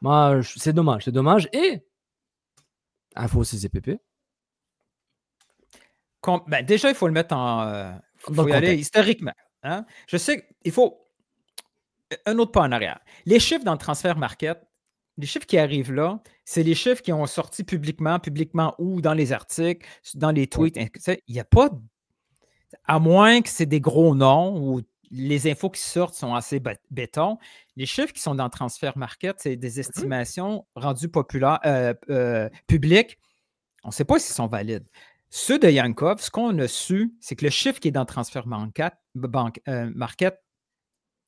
Speaker 1: moi, c'est dommage. Et info CCPP.
Speaker 2: Déjà, il faut le mettre en. Il faut y aller historiquement. Hein? Je sais qu'il faut un autre pas en arrière. Les chiffres dans le transfert market, les chiffres qui arrivent là, c'est les chiffres qui ont sorti publiquement ou dans les articles, dans les tweets. Il n'y a pas. À moins que c'est des gros noms ou les infos qui sortent sont assez béton, les chiffres qui sont dans le transfert market, c'est des estimations rendues publiques. On ne sait pas s'ils sont valides. Ceux de Yankov, ce qu'on a su, c'est que le chiffre qui est dans le transfert market,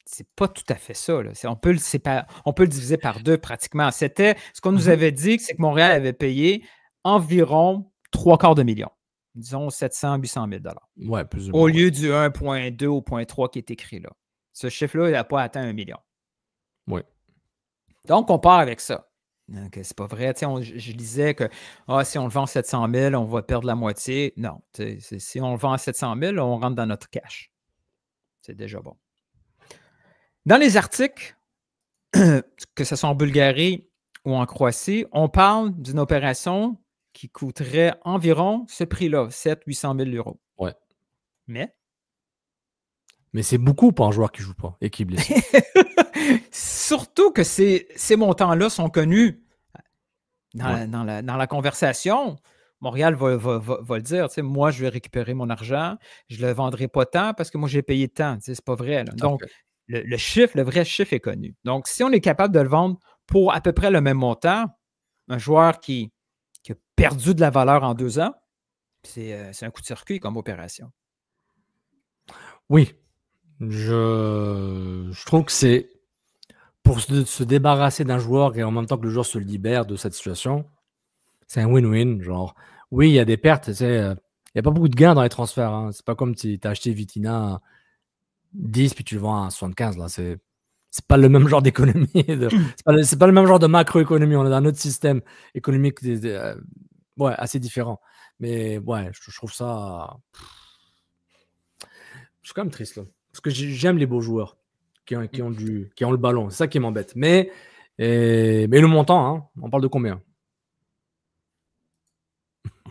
Speaker 2: c'est pas tout à fait ça. Là. On peut le diviser par deux pratiquement. C'était ce qu'on nous avait dit, c'est que Montréal avait payé environ 3/4 million. Disons 700-800 000 $.
Speaker 1: Ouais, plus ou moins.
Speaker 2: Au lieu du 1,2 ou 0,3 qui est écrit là. Ce chiffre-là, il n'a pas atteint 1 million.
Speaker 1: Oui.
Speaker 2: Donc, on part avec ça. Donc, c'est pas vrai. Je lisais que si on le vend 700 000, on va perdre la moitié. Non. Si on le vend à 700 000, on rentre dans notre cash. C'est déjà bon. Dans les articles, que ce soit en Bulgarie ou en Croatie, on parle d'une opération qui coûterait environ ce prix-là, 700-800 000 €.
Speaker 1: Ouais.
Speaker 2: Mais
Speaker 1: c'est beaucoup pour un joueur qui ne joue pas et qui est blessé.
Speaker 2: Surtout que ces montants-là sont connus dans la conversation. Montréal va le dire. Moi, je vais récupérer mon argent. Je ne le vendrai pas tant parce que moi, j'ai payé tant. C'est pas vrai. Là. Donc, le vrai chiffre est connu. Donc, si on est capable de le vendre pour à peu près le même montant, un joueur qui a perdu de la valeur en 2 ans, c'est un coup de circuit comme opération.
Speaker 1: Oui. Je trouve que c'est pour se débarrasser d'un joueur et en même temps que le joueur se libère de cette situation, c'est un win-win. Genre, oui, il y a des pertes. Il n'y a pas beaucoup de gains dans les transferts. Hein. C'est pas comme si tu as acheté Vitina à 10 puis tu le vends à 75. Là. C'est pas le même genre d'économie. C'est pas le même genre de macroéconomie. On est dans un autre système économique assez différent. Mais ouais, je trouve ça. Je suis quand même triste là. Parce que j'aime les beaux joueurs qui ont le ballon. C'est ça qui m'embête. Mais le montant, hein, on parle de combien?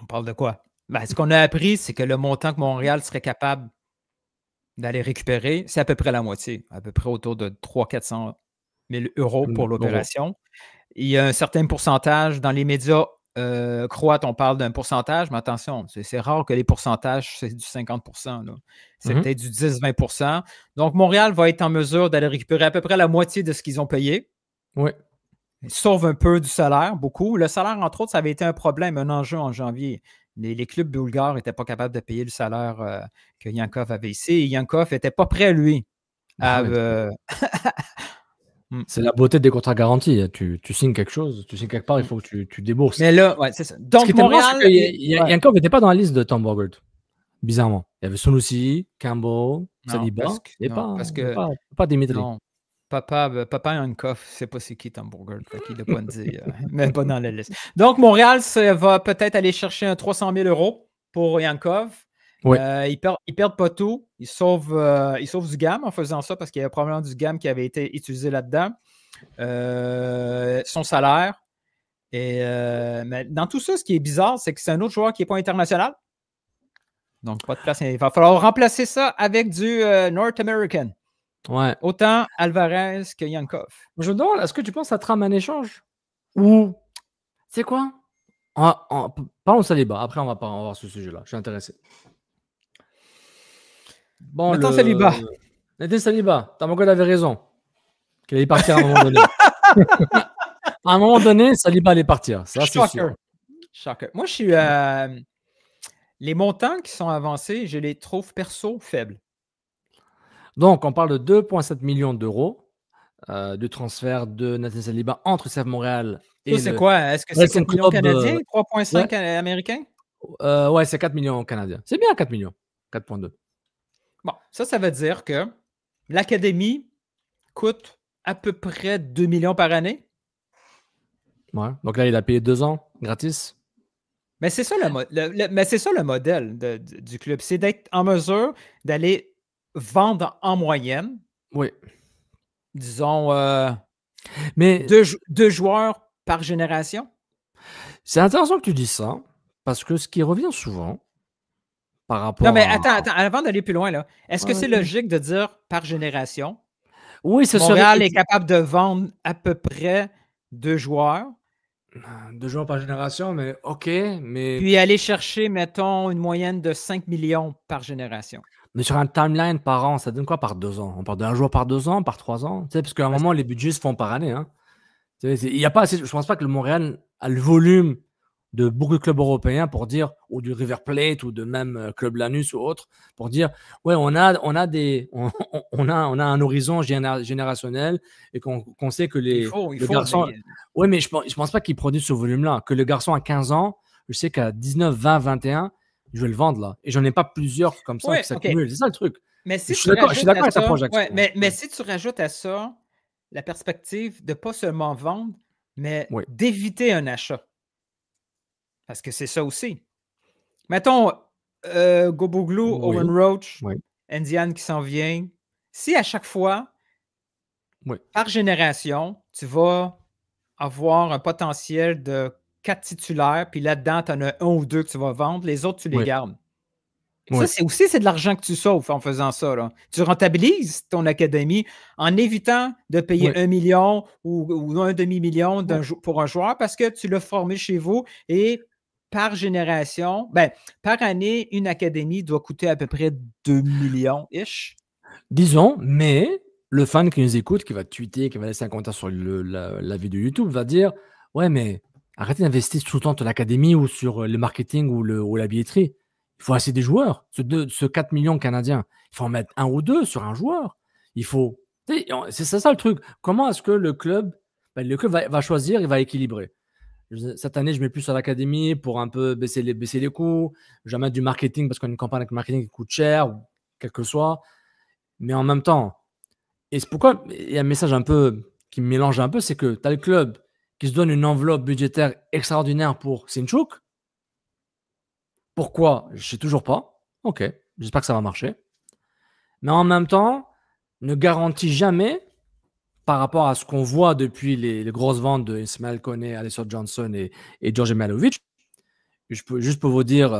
Speaker 2: On parle de quoi? Ce qu'on a appris, c'est que le montant que Montréal serait capable d'aller récupérer, c'est à peu près la moitié, à peu près autour de 300-400 000 € pour l'opération. Il y a un certain pourcentage dans les médias croate, on parle d'un pourcentage, mais attention, c'est rare que les pourcentages, c'est du 50%. Là. C'est peut-être du 10-20%. Donc, Montréal va être en mesure d'aller récupérer à peu près la moitié de ce qu'ils ont payé.
Speaker 1: Oui.
Speaker 2: Sauf un peu du salaire, beaucoup. Le salaire, entre autres, ça avait été un problème, un enjeu en janvier. Les clubs bulgares n'étaient pas capables de payer le salaire que Yankov avait ici. Et Yankov n'était pas prêt, lui, à...
Speaker 1: C'est la beauté des contrats garantis. Tu signes quelque chose, tu signes quelque part, il faut que tu débourses.
Speaker 2: Mais là, ouais, c'est ça. Donc, Montréal...
Speaker 1: Yankov n'était pas dans la liste de Tom Bogert. bizarrement. Il y avait Sonoussi, Campbell,
Speaker 2: Non,
Speaker 1: Saliba, et
Speaker 2: parce que
Speaker 1: pas Dimitri.
Speaker 2: non, Papa Yankov, c'est pas c'est qui Tom Burger, fait qu'il l'a pas dit, mais pas dans la liste. Donc, Montréal va peut-être aller chercher un 300 000 € pour Yankov.
Speaker 1: Oui.
Speaker 2: Ils perdent pas tout. Ils sauvent du GAM en faisant ça parce qu'il y a probablement du GAM qui avait été utilisé là-dedans. Son salaire. Mais dans tout ça, ce qui est bizarre, c'est que c'est un autre joueur qui n'est pas international. Donc, pas de place. Il va falloir remplacer ça avec du North American.
Speaker 1: Ouais.
Speaker 2: Autant Alvarez que Yankov.
Speaker 1: Je me demande, est-ce que tu penses que ça trame un échange? Ou, c'est quoi? Parlons de Saliba. Après, on va voir ce sujet-là. Je suis intéressé. Bon,
Speaker 2: Nathan Saliba.
Speaker 1: Nathan Saliba, Tamango avait raison. Qu'il allait partir à un moment donné. À un moment donné, Saliba allait partir. Ça, c'est sûr.
Speaker 2: Shocker. Moi, je suis. Les montants qui sont avancés, je les trouve perso faibles.
Speaker 1: Donc, on parle de 2,7 millions d'euros de transfert de Nathan Saliba entre CF Montréal et.
Speaker 2: C'est quoi? Est-ce que c'est 4 millions canadiens, 3,5 américains?
Speaker 1: Ouais, c'est 4 millions canadiens. C'est bien 4 millions. 4,2.
Speaker 2: Bon, ça veut dire que l'académie coûte à peu près 2 millions par année.
Speaker 1: Ouais. Donc là, il a payé 2 ans gratis.
Speaker 2: Mais c'est ça le modèle du club. C'est d'être en mesure d'aller vendre en moyenne.
Speaker 1: Oui.
Speaker 2: Disons,
Speaker 1: mais
Speaker 2: 2 joueurs par génération.
Speaker 1: C'est intéressant que tu dises ça, parce que ce qui revient souvent par rapport
Speaker 2: Non, mais attends, avant d'aller plus loin, là, est-ce que c'est
Speaker 1: oui.
Speaker 2: logique de dire par génération?
Speaker 1: Oui,
Speaker 2: Montréal est capable de vendre à peu près 2 joueurs.
Speaker 1: 2 joueurs par génération, mais OK, mais...
Speaker 2: Puis aller chercher, mettons, une moyenne de 5 millions par génération.
Speaker 1: Mais sur un timeline par an, ça donne quoi par 2 ans? On parle d'un joueur par 2 ans, par 3 ans? Tu sais, parce qu'à un moment, les budgets se font par année. Hein. Il y a pas assez, je ne pense pas que le Montréal a le volume de beaucoup de clubs européens pour dire, ou du River Plate, ou de même Club Lanus ou autre, pour dire, ouais, on a un horizon générationnel et qu'on sait que les garçons... Mais... Oui, mais je pense pas qu'ils produisent ce volume-là. Que le garçon à 15 ans, je sais qu'à 19, 20, 21, je vais le vendre là. Et j'en ai pas plusieurs comme ça qui s'accumulent. C'est ça le truc.
Speaker 2: Mais si
Speaker 1: je suis d'accord avec ta projection.
Speaker 2: Mais si tu rajoutes à ça la perspective de pas seulement vendre, mais d'éviter un achat. Parce que c'est ça aussi. Mettons, Goboglou, Owen Roach, Indiana qui s'en vient. Si à chaque fois, par génération, tu vas avoir un potentiel de 4 titulaires, puis là-dedans, tu en as 1 ou 2 que tu vas vendre, les autres, tu les gardes. Ça, c'est de l'argent que tu sauves en faisant ça. Là. Tu rentabilises ton académie en évitant de payer 1 million ou un demi-million pour un joueur parce que tu l'as formé chez vous et par génération, par année, une académie doit coûter à peu près 2 millions-ish.
Speaker 1: Disons, mais le fan qui nous écoute, qui va tweeter, qui va laisser un commentaire sur la vidéo YouTube, va dire « Ouais, mais arrêtez d'investir tout le temps sur l'académie ou sur le marketing ou la billetterie. Il faut assez des joueurs. Ce 4 millions canadiens, il faut en mettre 1 ou 2 sur un joueur. Il faut... C'est ça le truc. Comment est-ce que le club va choisir, il va équilibrer? Cette année, je mets plus sur l'académie pour un peu baisser les coûts. Je vais mettre du marketing parce qu'on a une campagne avec marketing qui coûte cher, ou quel que soit. Mais en même temps, et c'est pourquoi il y a un message un peu qui me mélange un peu, c'est que tu as le club qui se donne une enveloppe budgétaire extraordinaire pour Sinchuk. Pourquoi? Je ne sais toujours pas. Ok, j'espère que ça va marcher. Mais en même temps, ne garantit jamais, par rapport à ce qu'on voit depuis les grosses ventes de Ismaël Koné, Alessio Johnson et George Malovic, juste pour vous dire,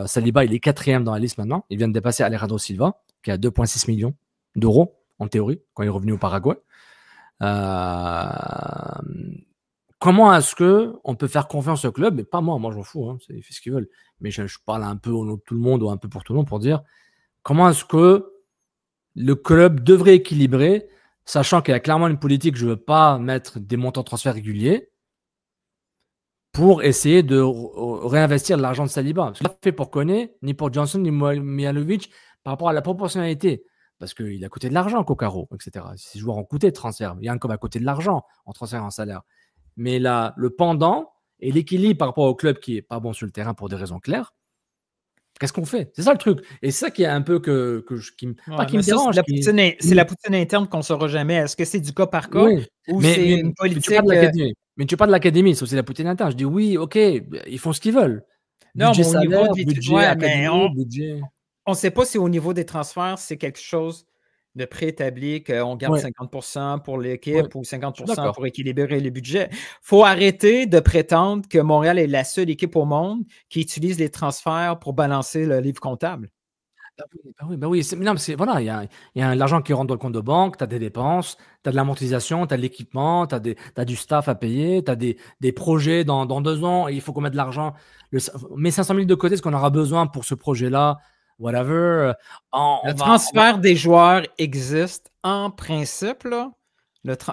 Speaker 1: Saliba, il est 4e dans la liste maintenant. Il vient de dépasser Alejandro Silva, qui a 2,6 millions d'euros, en théorie, quand il est revenu au Paraguay. Comment est-ce qu'on peut faire confiance au club? Mais pas moi je m'en fous, hein, ils font ce qu'ils veulent. Mais je parle un peu au nom de tout le monde ou un peu pour tout le monde pour dire comment est-ce que le club devrait équilibrer, sachant qu'il y a clairement une politique, je ne veux pas mettre des montants de transfert réguliers pour essayer de réinvestir l'argent de Saliba. Ce n'est pas fait pour Koné, ni pour Johnson, ni Mihailovic par rapport à la proportionnalité. Parce qu'il a coûté de l'argent, Kokaro, etc. Ces joueurs ont coûté de transfert. Yankov a coûté de l'argent en transfert et en salaire. Mais là, le pendant et l'équilibre par rapport au club qui est pas bon sur le terrain pour des raisons claires, qu'est-ce qu'on fait? C'est ça le truc. Et c'est ça qui est un peu qui me dérange.
Speaker 2: C'est la poutine interne qu'on ne saura jamais. Est-ce que c'est du cas par cas ou
Speaker 1: mais,
Speaker 2: c'est une politique?
Speaker 1: Mais tu parles de l'académie, c'est aussi la poutine interne. Je dis oui, ok, ils font ce qu'ils veulent.
Speaker 2: Non,
Speaker 1: budget
Speaker 2: mais au
Speaker 1: salaire,
Speaker 2: niveau des
Speaker 1: budget académie, budget...
Speaker 2: On ne sait pas si au niveau des transferts, c'est quelque chose de préétabli, qu'on garde 50% pour l'équipe ou 50% pour équilibrer les budgets. Il faut arrêter de prétendre que Montréal est la seule équipe au monde qui utilise les transferts pour balancer le livre comptable.
Speaker 1: Oui. Non, voilà, il y a l'argent qui rentre dans le compte de banque, tu as des dépenses, tu as de l'amortisation, tu as de l'équipement, tu as du staff à payer, tu as des projets dans 2 ans, et il faut qu'on mette de l'argent. Mets 500 000 de côté, ce qu'on aura besoin pour ce projet-là, whatever.
Speaker 2: Le transfert des joueurs existe en principe, là.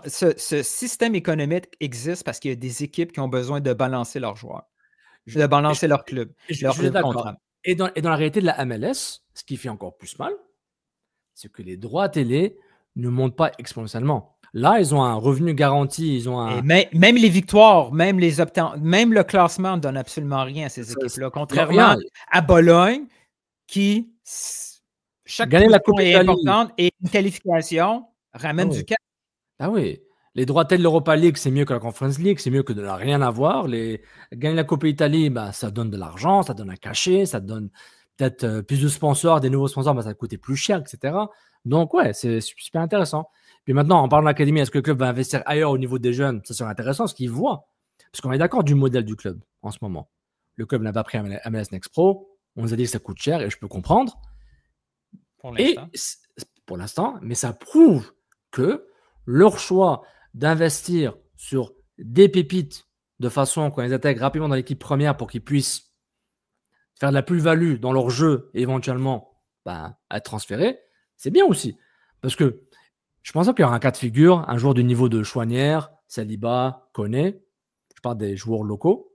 Speaker 2: Ce système économique existe parce qu'il y a des équipes qui ont besoin de balancer leurs joueurs, de balancer leur club.
Speaker 1: Leur club comptable. Et dans la réalité de la MLS, ce qui fait encore plus mal, c'est que les droits télé ne montent pas exponentiellement. Là, ils ont un revenu garanti. Ils ont
Speaker 2: même les victoires, même le classement ne donne absolument rien à ces équipes-là. Contrairement à Bologne, qui, chaque
Speaker 1: gagner la Coupe
Speaker 2: est importante et une qualification ramène du cap.
Speaker 1: Ah oui. Les droits télé de l'Europa League, c'est mieux que la Conference League, c'est mieux que de ne rien avoir. Gagner la Coupe Italie, ça donne de l'argent, ça donne un cachet, ça donne peut-être plus de sponsors, des nouveaux sponsors, ça va coûter plus cher, etc. Donc, ouais, c'est super intéressant. Puis maintenant, en parlant de l'académie, est-ce que le club va investir ailleurs au niveau des jeunes? Ça serait intéressant, ce qu'ils voient. Parce qu'on est d'accord du modèle du club en ce moment. Le club n'a pas pris MLS Next Pro. On nous a dit que ça coûte cher et je peux comprendre. Pour l'instant, mais ça prouve que leur choix d'investir sur des pépites de façon qu'on les intègre rapidement dans l'équipe première pour qu'ils puissent faire de la plus-value dans leur jeu et éventuellement être transférés, c'est bien aussi. Parce que je pense qu'il y aura un cas de figure, un joueur du niveau de Chouanière, Saliba, Koné, je parle des joueurs locaux.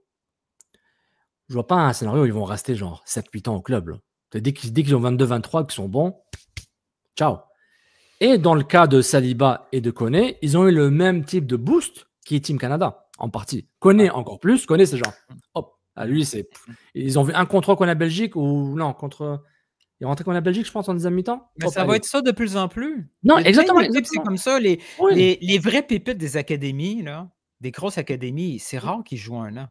Speaker 1: Je vois pas un scénario où ils vont rester genre 7-8 ans au club. Là. Dès qu'ils ont 22-23, qu'ils sont bons, ciao. Et dans le cas de Saliba et de Koné, ils ont eu le même type de boost qui est Team Canada, en partie. Koné encore plus. Koné, c'est genre, hop, à lui, c'est... Ils ont vu un contre contre la Belgique ou non, contre... Il est rentré contre la Belgique, je pense, en deuxième mi-temps.
Speaker 2: Mais ça va être ça de plus en plus.
Speaker 1: Non, exactement.
Speaker 2: C'est comme ça. Les vrais pépites des académies, là, des grosses académies, c'est rare qu'ils jouent un an.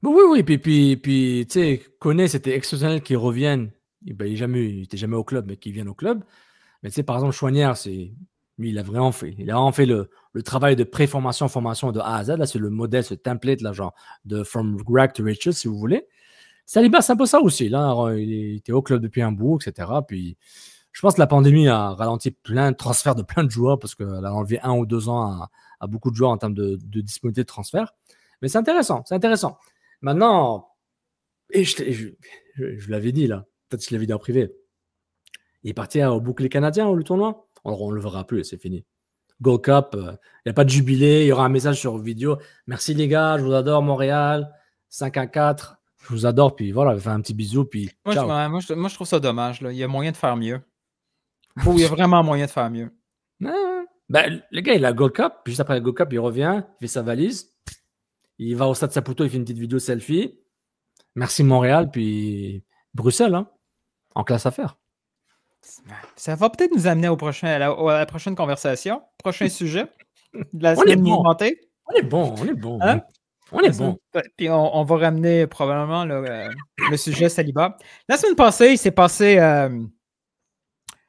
Speaker 1: Oui. Puis tu sais, Koné, c'était exceptionnel qu'ils reviennent. Il n'était jamais au club, mais qu'ils viennent au club. Mais tu sais, par exemple, Chouanière, lui, il a vraiment fait le travail de pré-formation, formation de A à Z. Là, c'est le modèle, ce template, là, genre de From Rag to Riches, si vous voulez. Saliba, c'est un peu ça aussi. Là, il était au club depuis un bout, etc. Puis, je pense que la pandémie a ralenti plein de transferts de plein de joueurs parce qu'elle a enlevé 1 ou 2 ans à beaucoup de joueurs en termes de disponibilité de transfert. Mais c'est intéressant, Maintenant, et je l'avais dit là, peut-être que je l'avais dit en privé. Il est parti au bouclier canadien, le tournoi. Alors, on ne le verra plus, c'est fini. Gold Cup, il n'y a pas de jubilé. Il y aura un message sur vidéo. Merci les gars, je vous adore, Montréal. 5-4, je vous adore. Puis voilà, je vais faire un petit bisou. Puis
Speaker 2: moi, je trouve ça dommage. Là. Il y a moyen de faire mieux. Il y a vraiment moyen de faire mieux.
Speaker 1: Le gars, il a Gold Cup. Puis juste après le Gold Cup, il revient, il fait sa valise. Il va au Stade Saputo, il fait une petite vidéo selfie. Merci Montréal, puis Bruxelles, hein, en classe à faire.
Speaker 2: Ça va peut-être nous amener à la prochaine conversation, prochain sujet de la semaine mouvementée.
Speaker 1: On est bon. Hein? On est bon.
Speaker 2: Puis on va ramener probablement le sujet Saliba. La semaine passée, il s'est passé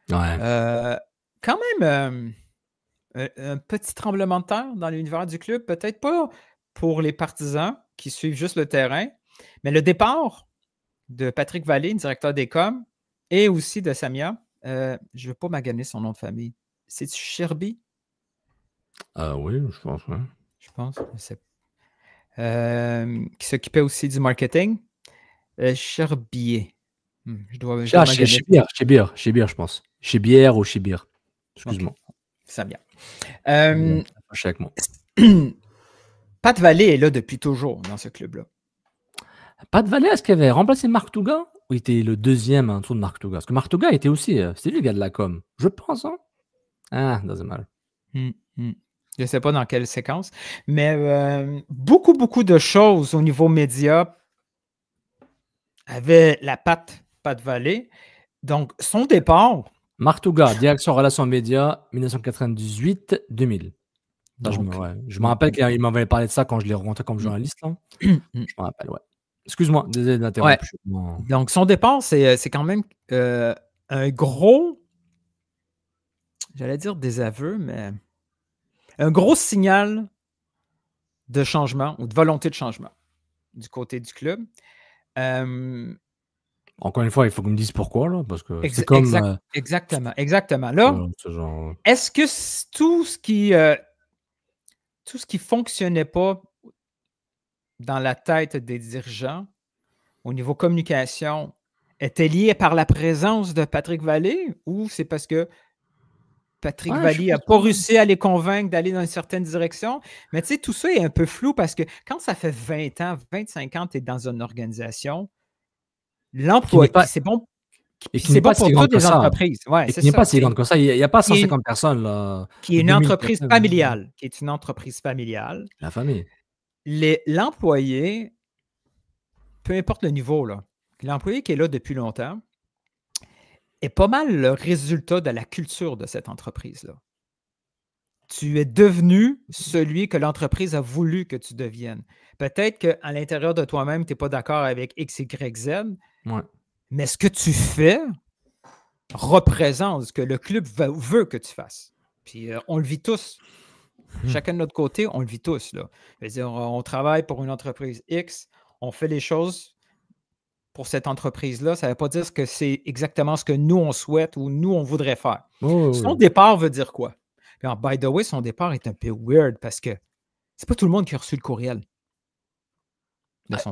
Speaker 2: quand même un petit tremblement de terre dans l'univers du club. Peut-être pas pour les partisans qui suivent juste le terrain, mais le départ de Patrick Vallée, directeur des coms, et aussi de Samia. Je ne veux pas maganer son nom de famille. C'est-tu Sherby?
Speaker 1: Oui, je pense. Ouais.
Speaker 2: Je pense. Qui s'occupait aussi du marketing. Sherbier.
Speaker 1: Chébir, je pense. Chébière ou Chébir. Excuse-moi.
Speaker 2: Okay. Samia.
Speaker 1: Avec moi.
Speaker 2: Pat Vallée est là depuis toujours dans ce club-là.
Speaker 1: Pat Vallée, est-ce qu'il avait remplacé Marc Touga ou il était le deuxième en dessous de Marc Touga? Parce que Marc Touga était aussi, c'était lui le gars de la com. Je pense, hein? Ah, doesn't matter.
Speaker 2: Je ne sais pas dans quelle séquence. Mais beaucoup, beaucoup de choses au niveau média avaient la patte Vallée. Donc, son départ.
Speaker 1: Marc Touga, direction relations médias, 1998-2000. Je me rappelle qu'il m'avait parlé de ça quand je l'ai rencontré comme journaliste. Là. Je me rappelle, ouais. Excuse-moi, désolé d'interrompre.
Speaker 2: Ouais. Donc, son départ, c'est quand même un gros, j'allais dire désaveu, mais un gros signal de changement ou de volonté de changement du côté du club.
Speaker 1: Encore une fois, il faut qu'on me dise pourquoi, là, parce que c'est comme...
Speaker 2: Exactement. Là, est-ce que tout ce qui fonctionnait pas dans la tête des dirigeants au niveau communication était lié par la présence de Patrick Vallée ou c'est parce que Patrick Vallée n'a pas réussi à les convaincre d'aller dans une certaine direction? Mais tu sais, tout ça est un peu flou parce que quand ça fait 20 ans, 25 ans que tu es dans une organisation, l'emploi, c'est bon.
Speaker 1: Et qui n'est pas si grande que ça.
Speaker 2: Ouais,
Speaker 1: qui n'est pas si grande que ça. Il n'y a pas 150 personnes. Là,
Speaker 2: qui est une entreprise familiale. Qui est une entreprise familiale.
Speaker 1: La famille.
Speaker 2: L'employé, peu importe le niveau, là, l'employé qui est là depuis longtemps est pas mal le résultat de la culture de cette entreprise-là. Tu es devenu celui que l'entreprise a voulu que tu deviennes. Peut-être qu'à l'intérieur de toi-même, tu n'es pas d'accord avec X, Y, Z, mais ce que tu fais représente ce que le club veut que tu fasses. Puis on le vit tous. Chacun de notre côté, on le vit tous. Là. Je veux dire, on travaille pour une entreprise X, on fait les choses pour cette entreprise-là. Ça ne veut pas dire que c'est exactement ce que nous, on souhaite ou nous, on voudrait faire. Son départ veut dire quoi? Alors, by the way, son départ est un peu weird parce que c'est pas tout le monde qui a reçu le courriel.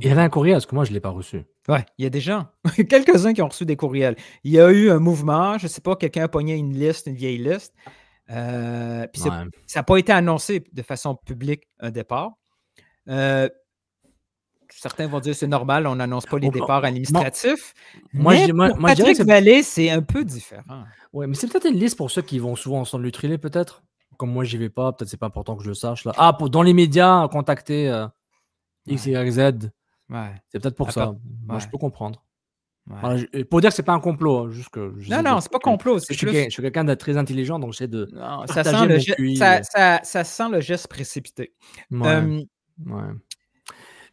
Speaker 1: Il y avait un courriel, parce que moi, je ne l'ai pas reçu.
Speaker 2: Oui, il y a des gens, quelques-uns qui ont reçu des courriels. Il y a eu un mouvement, je ne sais pas, quelqu'un a pogné une vieille liste. Puis ça n'a pas été annoncé de façon publique un départ. Certains vont dire que c'est normal, on n'annonce pas les départs administratifs. Moi, Patrick Vallée, c'est un peu différent.
Speaker 1: Oui, mais c'est peut-être une liste pour ceux qui vont souvent ensemble l'utiliser, peut-être. Comme moi, j'y vais pas, peut-être c'est pas important que je le sache. Là. Dans les médias, contacter X, Y, Z.
Speaker 2: Ouais.
Speaker 1: C'est peut-être pour ça. Moi, je peux comprendre. Ouais. Alors, pour dire que c'est pas un complot, hein, juste que.
Speaker 2: Non, c'est pas complot.
Speaker 1: Je suis quelqu'un de très intelligent, donc j'essaie de.
Speaker 2: Non, ça sent le geste précipité.
Speaker 1: Ouais.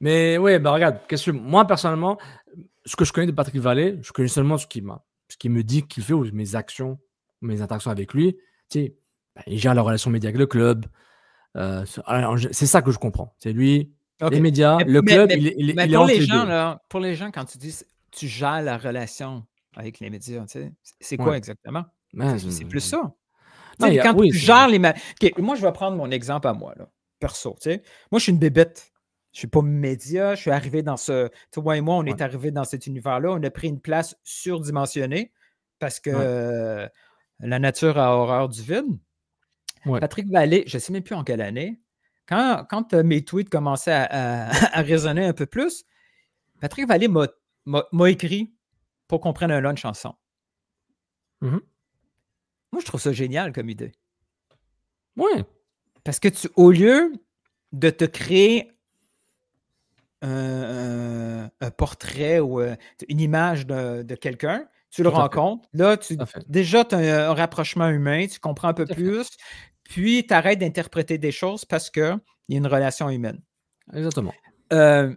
Speaker 1: Mais oui, regarde, moi personnellement, ce que je connais de Patrick Vallée, je connais seulement ce qu'il me dit qu'il fait ou mes actions, mes interactions avec lui. Tu sais, il gère la relation média avec le club. C'est ça que je comprends. C'est lui, les médias, le club, il est
Speaker 2: pour les gens là, pour les gens, quand tu dis tu gères la relation avec les médias, tu sais, c'est quoi exactement? C'est plus ça. Quand tu gères les moi, je vais prendre mon exemple à moi, là, perso. Tu sais. Moi, je suis une bébête. Je ne suis pas média. Je suis arrivé dans toi et moi, on est arrivé dans cet univers-là. On a pris une place surdimensionnée parce que la nature a horreur du vide. Patrick Vallée, je ne sais même plus en quelle année, quand mes tweets commençaient à résonner un peu plus, Patrick Vallée m'a écrit pour qu'on prenne un lunch ensemble. Moi, je trouve ça génial comme idée.
Speaker 1: Oui.
Speaker 2: Parce que au lieu de te créer un portrait ou une image de quelqu'un, tu le rencontres. Là, déjà, tu as un rapprochement humain, tu comprends un peu plus, puis tu arrêtes d'interpréter des choses parce qu'il y a une relation humaine.
Speaker 1: Exactement.
Speaker 2: Mais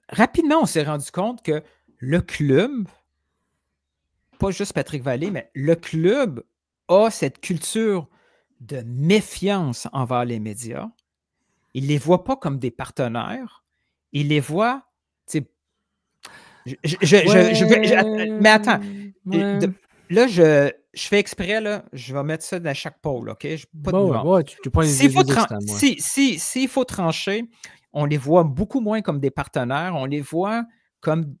Speaker 2: rapidement, on s'est rendu compte que le club, pas juste Patrick Vallée, mais le club a cette culture de méfiance envers les médias. Il ne les voit pas comme des partenaires. Il les voit. Mais attends. Là, je fais exprès, là, je vais mettre ça dans chaque pôle, OK? Pas de s'il faut trancher, on les voit beaucoup moins comme des partenaires, on les voit comme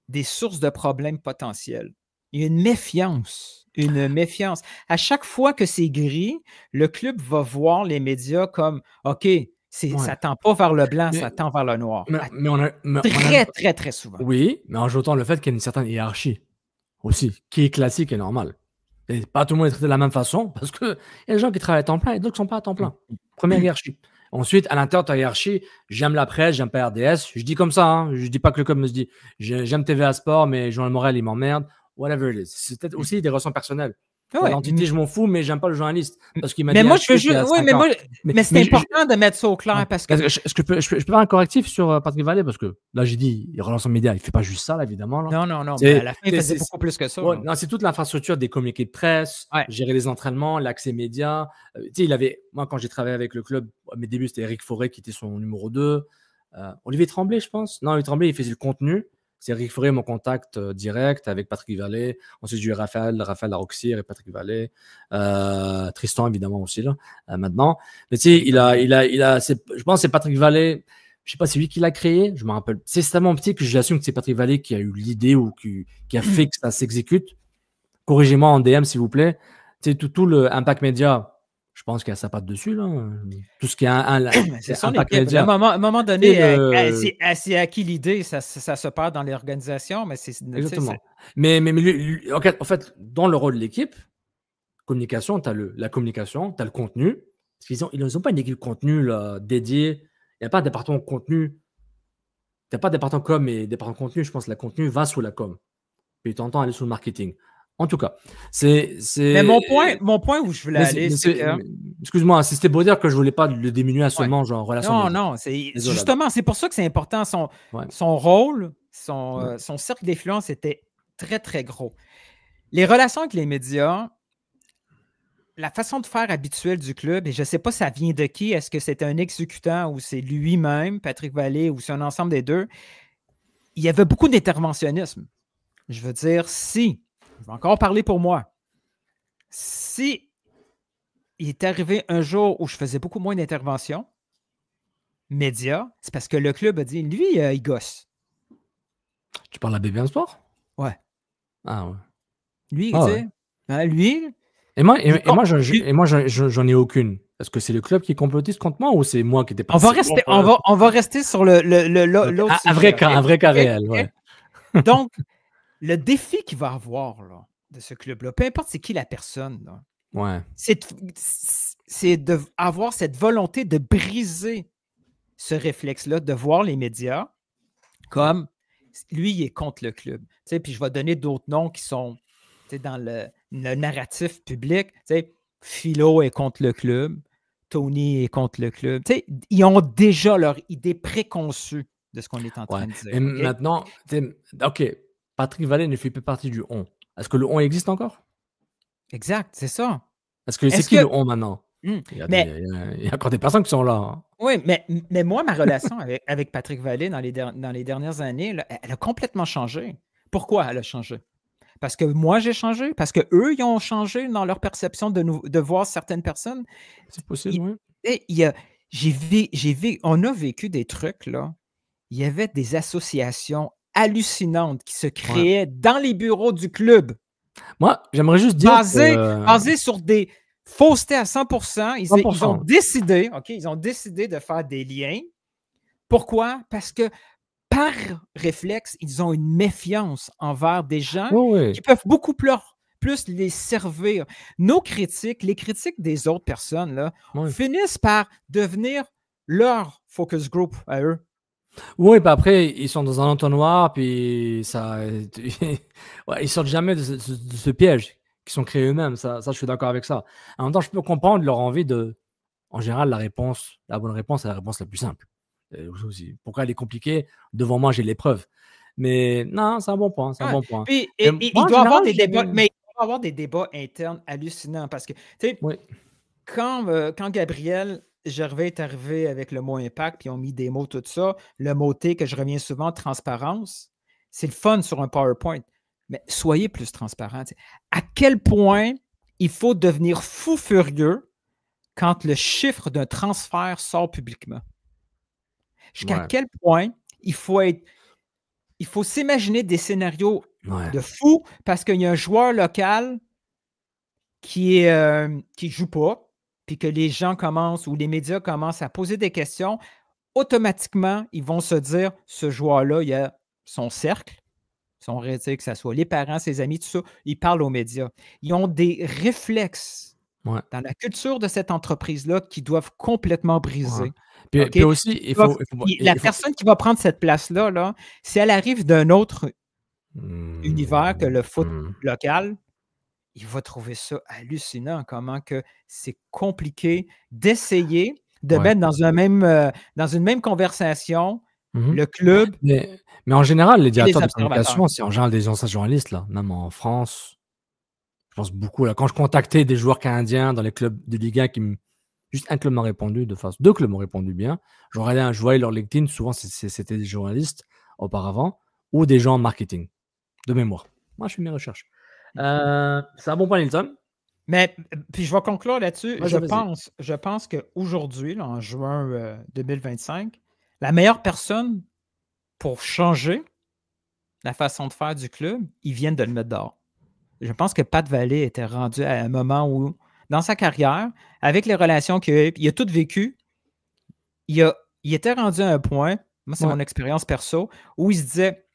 Speaker 2: des sources de problèmes potentiels. Il y a une méfiance. À chaque fois que c'est gris, le club va voir les médias comme OK, ça tend pas vers le blanc, ça tend vers le noir. Très, très souvent.
Speaker 1: Oui, mais en ajoutant le fait qu'il y a une certaine hiérarchie aussi, qui est classique et normale. Et pas tout le monde est traité de la même façon parce qu'il y a des gens qui travaillent à temps plein et d'autres qui ne sont pas à temps plein. Première hiérarchie. Ensuite, à l'intérieur de ta hiérarchie, j'aime la presse, j'aime pas RDS. Je dis comme ça, hein. Je dis pas que le club me dit j'aime TVA Sport, mais Joël Morel, il m'emmerde. Whatever it is. C'est peut-être aussi des ressents personnels.
Speaker 2: Ouais.
Speaker 1: L'entité, je m'en fous, mais j'aime pas le journaliste. Parce qu'il m'a
Speaker 2: Mais
Speaker 1: dit
Speaker 2: moi, je veux juste. Oui, mais c'est
Speaker 1: mais
Speaker 2: important de mettre ça au clair parce que.
Speaker 1: Est-ce que je peux faire un correctif sur Patrick Vallée? Parce que là, j'ai dit, il relance en média, il fait pas juste ça, là, évidemment. Là.
Speaker 2: Non. Mais à la fin, il faisait beaucoup plus que ça.
Speaker 1: Ouais, non, c'est toute l'infrastructure des communiqués de presse, gérer les entraînements, l'accès média. Moi, quand j'ai travaillé avec le club, à mes débuts, c'était Eric Forêt qui était son numéro 2. Olivier Tremblay, je pense. Non, Olivier Tremblay, il faisait le contenu. C'est Eric Forêt, mon contact direct avec Patrick Vallée. Ensuite, j'ai eu Raphaël Laroxière et Patrick Vallée. Tristan, évidemment, aussi, là, maintenant. Mais tu sais, je pense que c'est Patrick Vallée. Je sais pas, c'est lui qui l'a créé. Je me rappelle. C'est tellement petit que j'assume que c'est Patrick Vallée qui a eu l'idée ou qui a fait que ça s'exécute. Corrigez-moi en DM, s'il vous plaît. Tu sais, tout le Impact Média. Je pense qu'il y a sa patte dessus, là. Tout ce qui est
Speaker 2: c'est son équipe. À un moment donné, c'est à qui l'idée, ça se perd dans l'organisation, mais c'est...
Speaker 1: Exactement. Mais lui, en fait, dans le rôle de l'équipe, communication, tu as la communication, tu as le contenu. Parce qu'ils n'ont pas une équipe contenu là, dédiée. Il n'y a pas un département contenu. Tu n'as pas de département com et département contenu. Je pense que la contenu va sous la com. Puis tu entends aller sous le marketing. En tout cas, c'est.
Speaker 2: Mais mon point où je voulais aller, c'est que.
Speaker 1: Excuse-moi, c'était beau dire que je ne voulais pas le diminuer à seulement genre relation.
Speaker 2: Non, justement, c'est pour ça que c'est important. Son rôle, son cercle d'influence était très, très gros. Les relations avec les médias, la façon de faire habituelle du club, et je ne sais pas ça vient de qui, est-ce que c'est un exécutant ou c'est lui-même, Patrick Vallée, ou c'est un ensemble des deux, il y avait beaucoup d'interventionnisme. Je veux dire, je vais encore parler pour moi. Si il est arrivé un jour où je faisais beaucoup moins d'interventions, médias, c'est parce que le club a dit, lui, il gosse.
Speaker 1: Tu parles à BBM Sport?
Speaker 2: Ouais.
Speaker 1: Ah ouais.
Speaker 2: Lui, tu sais, lui...
Speaker 1: Et moi, j'en ai aucune. Est-ce que c'est le club qui est complotiste contre moi ou c'est moi qui étais
Speaker 2: on va rester sur l'autre
Speaker 1: un vrai cas réel, ouais.
Speaker 2: Donc, le défi qu'il va avoir là, de ce club-là, peu importe c'est qui la personne, là,
Speaker 1: ouais.
Speaker 2: c'est d'avoir cette volonté de briser ce réflexe-là, de voir les médias comme lui, il est contre le club. Tu sais, puis je vais donner d'autres noms qui sont dans le narratif public. Tu sais, Philo est contre le club, Tony est contre le club. Tu sais, ils ont déjà leur idée préconçue de ce qu'on est en train de dire.
Speaker 1: Et maintenant, OK. Patrick Vallée ne fait plus partie du on. Est-ce que le on existe encore?
Speaker 2: Exact, c'est ça.
Speaker 1: Est-ce que c'est qui le on maintenant? Il y a encore des personnes qui sont là. Hein.
Speaker 2: Oui, mais moi, ma relation avec Patrick Vallée dans les dernières années, là, elle a complètement changé. Pourquoi elle a changé? Parce que moi, j'ai changé? Parce qu'eux, ils ont changé dans leur perception de voir certaines personnes?
Speaker 1: C'est possible,
Speaker 2: oui. On a vécu des trucs, là. Il y avait des associations hallucinantes qui se créaient dans les bureaux du club.
Speaker 1: Moi, j'aimerais juste dire
Speaker 2: basées sur des faussetés à 100%. Ils ont décidé, ils ont décidé de faire des liens. Pourquoi? Parce que par réflexe, ils ont une méfiance envers des gens qui peuvent beaucoup plus les servir. Nos critiques, les critiques des autres personnes, là, finissent par devenir leur focus group à eux.
Speaker 1: Oui, puis après, ils sont dans un entonnoir, puis ça. Ils sortent jamais de ce piège qu'ils sont créés eux-mêmes. Ça, je suis d'accord avec ça. En même temps, je peux comprendre leur envie de. En général, la bonne réponse, c'est la réponse la plus simple. Pourquoi elle est compliquée? Devant moi, j'ai les preuves. Mais non, c'est un bon point.
Speaker 2: Puis, il doit avoir des débats, mais il doit avoir des débats internes hallucinants parce que, tu sais, quand Gabriel Gervais est arrivé avec le mot impact, puis ils ont mis des mots, tout ça, le mot T que je reviens souvent, transparence, c'est le fun sur un PowerPoint. Mais soyez plus transparent. T'sais. À quel point il faut devenir fou furieux quand le chiffre d'un transfert sort publiquement? Jusqu'à quel point il faut s'imaginer des scénarios de fou parce qu'il y a un joueur local qui joue pas, puis que les gens commencent ou les médias commencent à poser des questions, automatiquement, ils vont se dire, ce joueur-là, il a son cercle, que ce soit les parents, ses amis, tout ça, ils parlent aux médias. Ils ont des réflexes
Speaker 1: Ouais.
Speaker 2: dans la culture de cette entreprise-là qui doivent complètement briser.
Speaker 1: Ouais. Puis,
Speaker 2: OK?
Speaker 1: puis aussi, il faut.
Speaker 2: La personne qui va prendre cette place-là, là, si elle arrive d'un autre univers que le foot local, il va trouver ça hallucinant, comment que c'est compliqué d'essayer de mettre dans une même conversation le club.
Speaker 1: Mais en général, les directeurs de
Speaker 2: observateurs.
Speaker 1: communication, c'est en général des anciens journalistes, là. Même en France, je pense beaucoup. Là, quand je contactais des joueurs canadiens dans les clubs de Ligue 1 juste un club m'a répondu de face. 2 clubs m'ont répondu bien. Je voyais leur LinkedIn, souvent c'était des journalistes auparavant ou des gens en marketing, de mémoire. Moi, je fais mes recherches. C'est un bon point, Nilton.
Speaker 2: Mais puis je vais conclure là-dessus.
Speaker 1: Ouais,
Speaker 2: je pense qu'aujourd'hui, là, en juin 2025, la meilleure personne pour changer la façon de faire du club, ils viennent de le mettre dehors. Je pense que Pat Vallée était rendu à un moment où, dans sa carrière, avec les relations qu'il a toutes vécues, il était rendu à un point, moi c'est mon expérience perso, où il se disait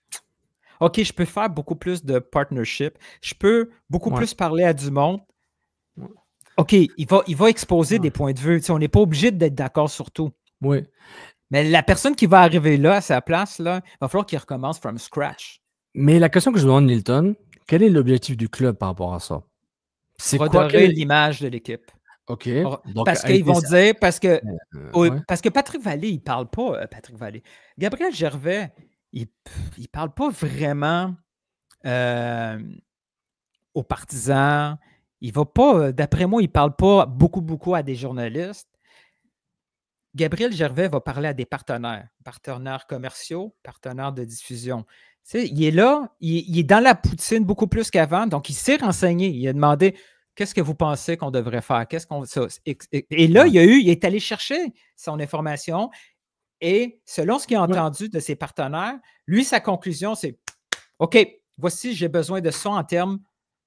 Speaker 2: OK, je peux faire beaucoup plus de partnership, je peux beaucoup plus parler à du monde. OK, il va exposer des points de vue. Tu sais, on n'est pas obligé d'être d'accord sur tout.
Speaker 1: Oui.
Speaker 2: Mais la personne qui va arriver là, à sa place, là, il va falloir qu'il recommence from scratch.
Speaker 1: Mais la question que je demande, Nilton, quel est l'objectif du club par rapport à ça?
Speaker 2: C'est redorer l'image de l'équipe.
Speaker 1: OK.
Speaker 2: Donc, parce qu'ils vont dire, parce que Patrick Vallée, il ne parle pas, Patrick Vallée. Gabriel Gervais, il ne parle pas vraiment aux partisans. Il va pas, d'après moi, il ne parle pas beaucoup à des journalistes. Gabriel Gervais va parler à des partenaires commerciaux, partenaires de diffusion. Tu sais, il est là, il est dans la poutine beaucoup plus qu'avant, donc il s'est renseigné. Il a demandé qu'est-ce que vous pensez qu'on devrait faire? Et là, il est allé chercher son information et selon ce qu'il a entendu de ses partenaires, lui, sa conclusion, c'est OK, voici, j'ai besoin de ça en termes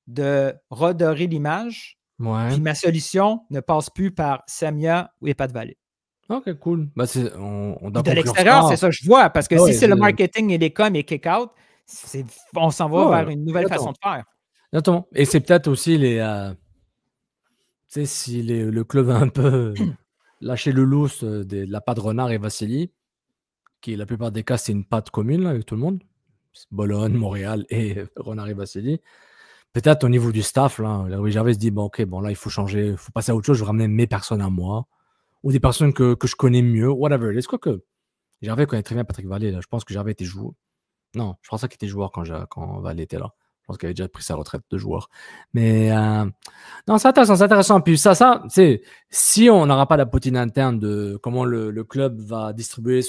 Speaker 2: de redorer l'image. Puis ma solution ne passe plus par Samia ou Pat Vallée.
Speaker 1: OK, cool. Bah, on doit
Speaker 2: de l'extérieur, c'est ça, je vois. Parce que si c'est le marketing et les coms et kick-out, on s'en va vers une nouvelle façon de faire.
Speaker 1: Exactement. Et c'est peut-être aussi tu sais, si le club a un peu lâché le lousse de la patte Renard et Vassili, qui la plupart des cas, c'est une patte commune là, avec tout le monde. Bologne, Montréal et Renard et Vassili. Peut-être au niveau du staff, là, Louis Gervais se dit OK, là, il faut changer, il faut passer à autre chose, je vais ramener mes personnes à moi. Ou des personnes que je connais mieux, whatever. Est-ce que Gervais connaît très bien Patrick Vallée, là. Je pense que Gervais était joueur. Non, je pensais qu'il était joueur quand Vallée était là. Je pense qu'il avait déjà pris sa retraite de joueur. Mais non, c'est intéressant. Puis ça, c'est si on n'aura pas la poutine interne de comment le club va distribuer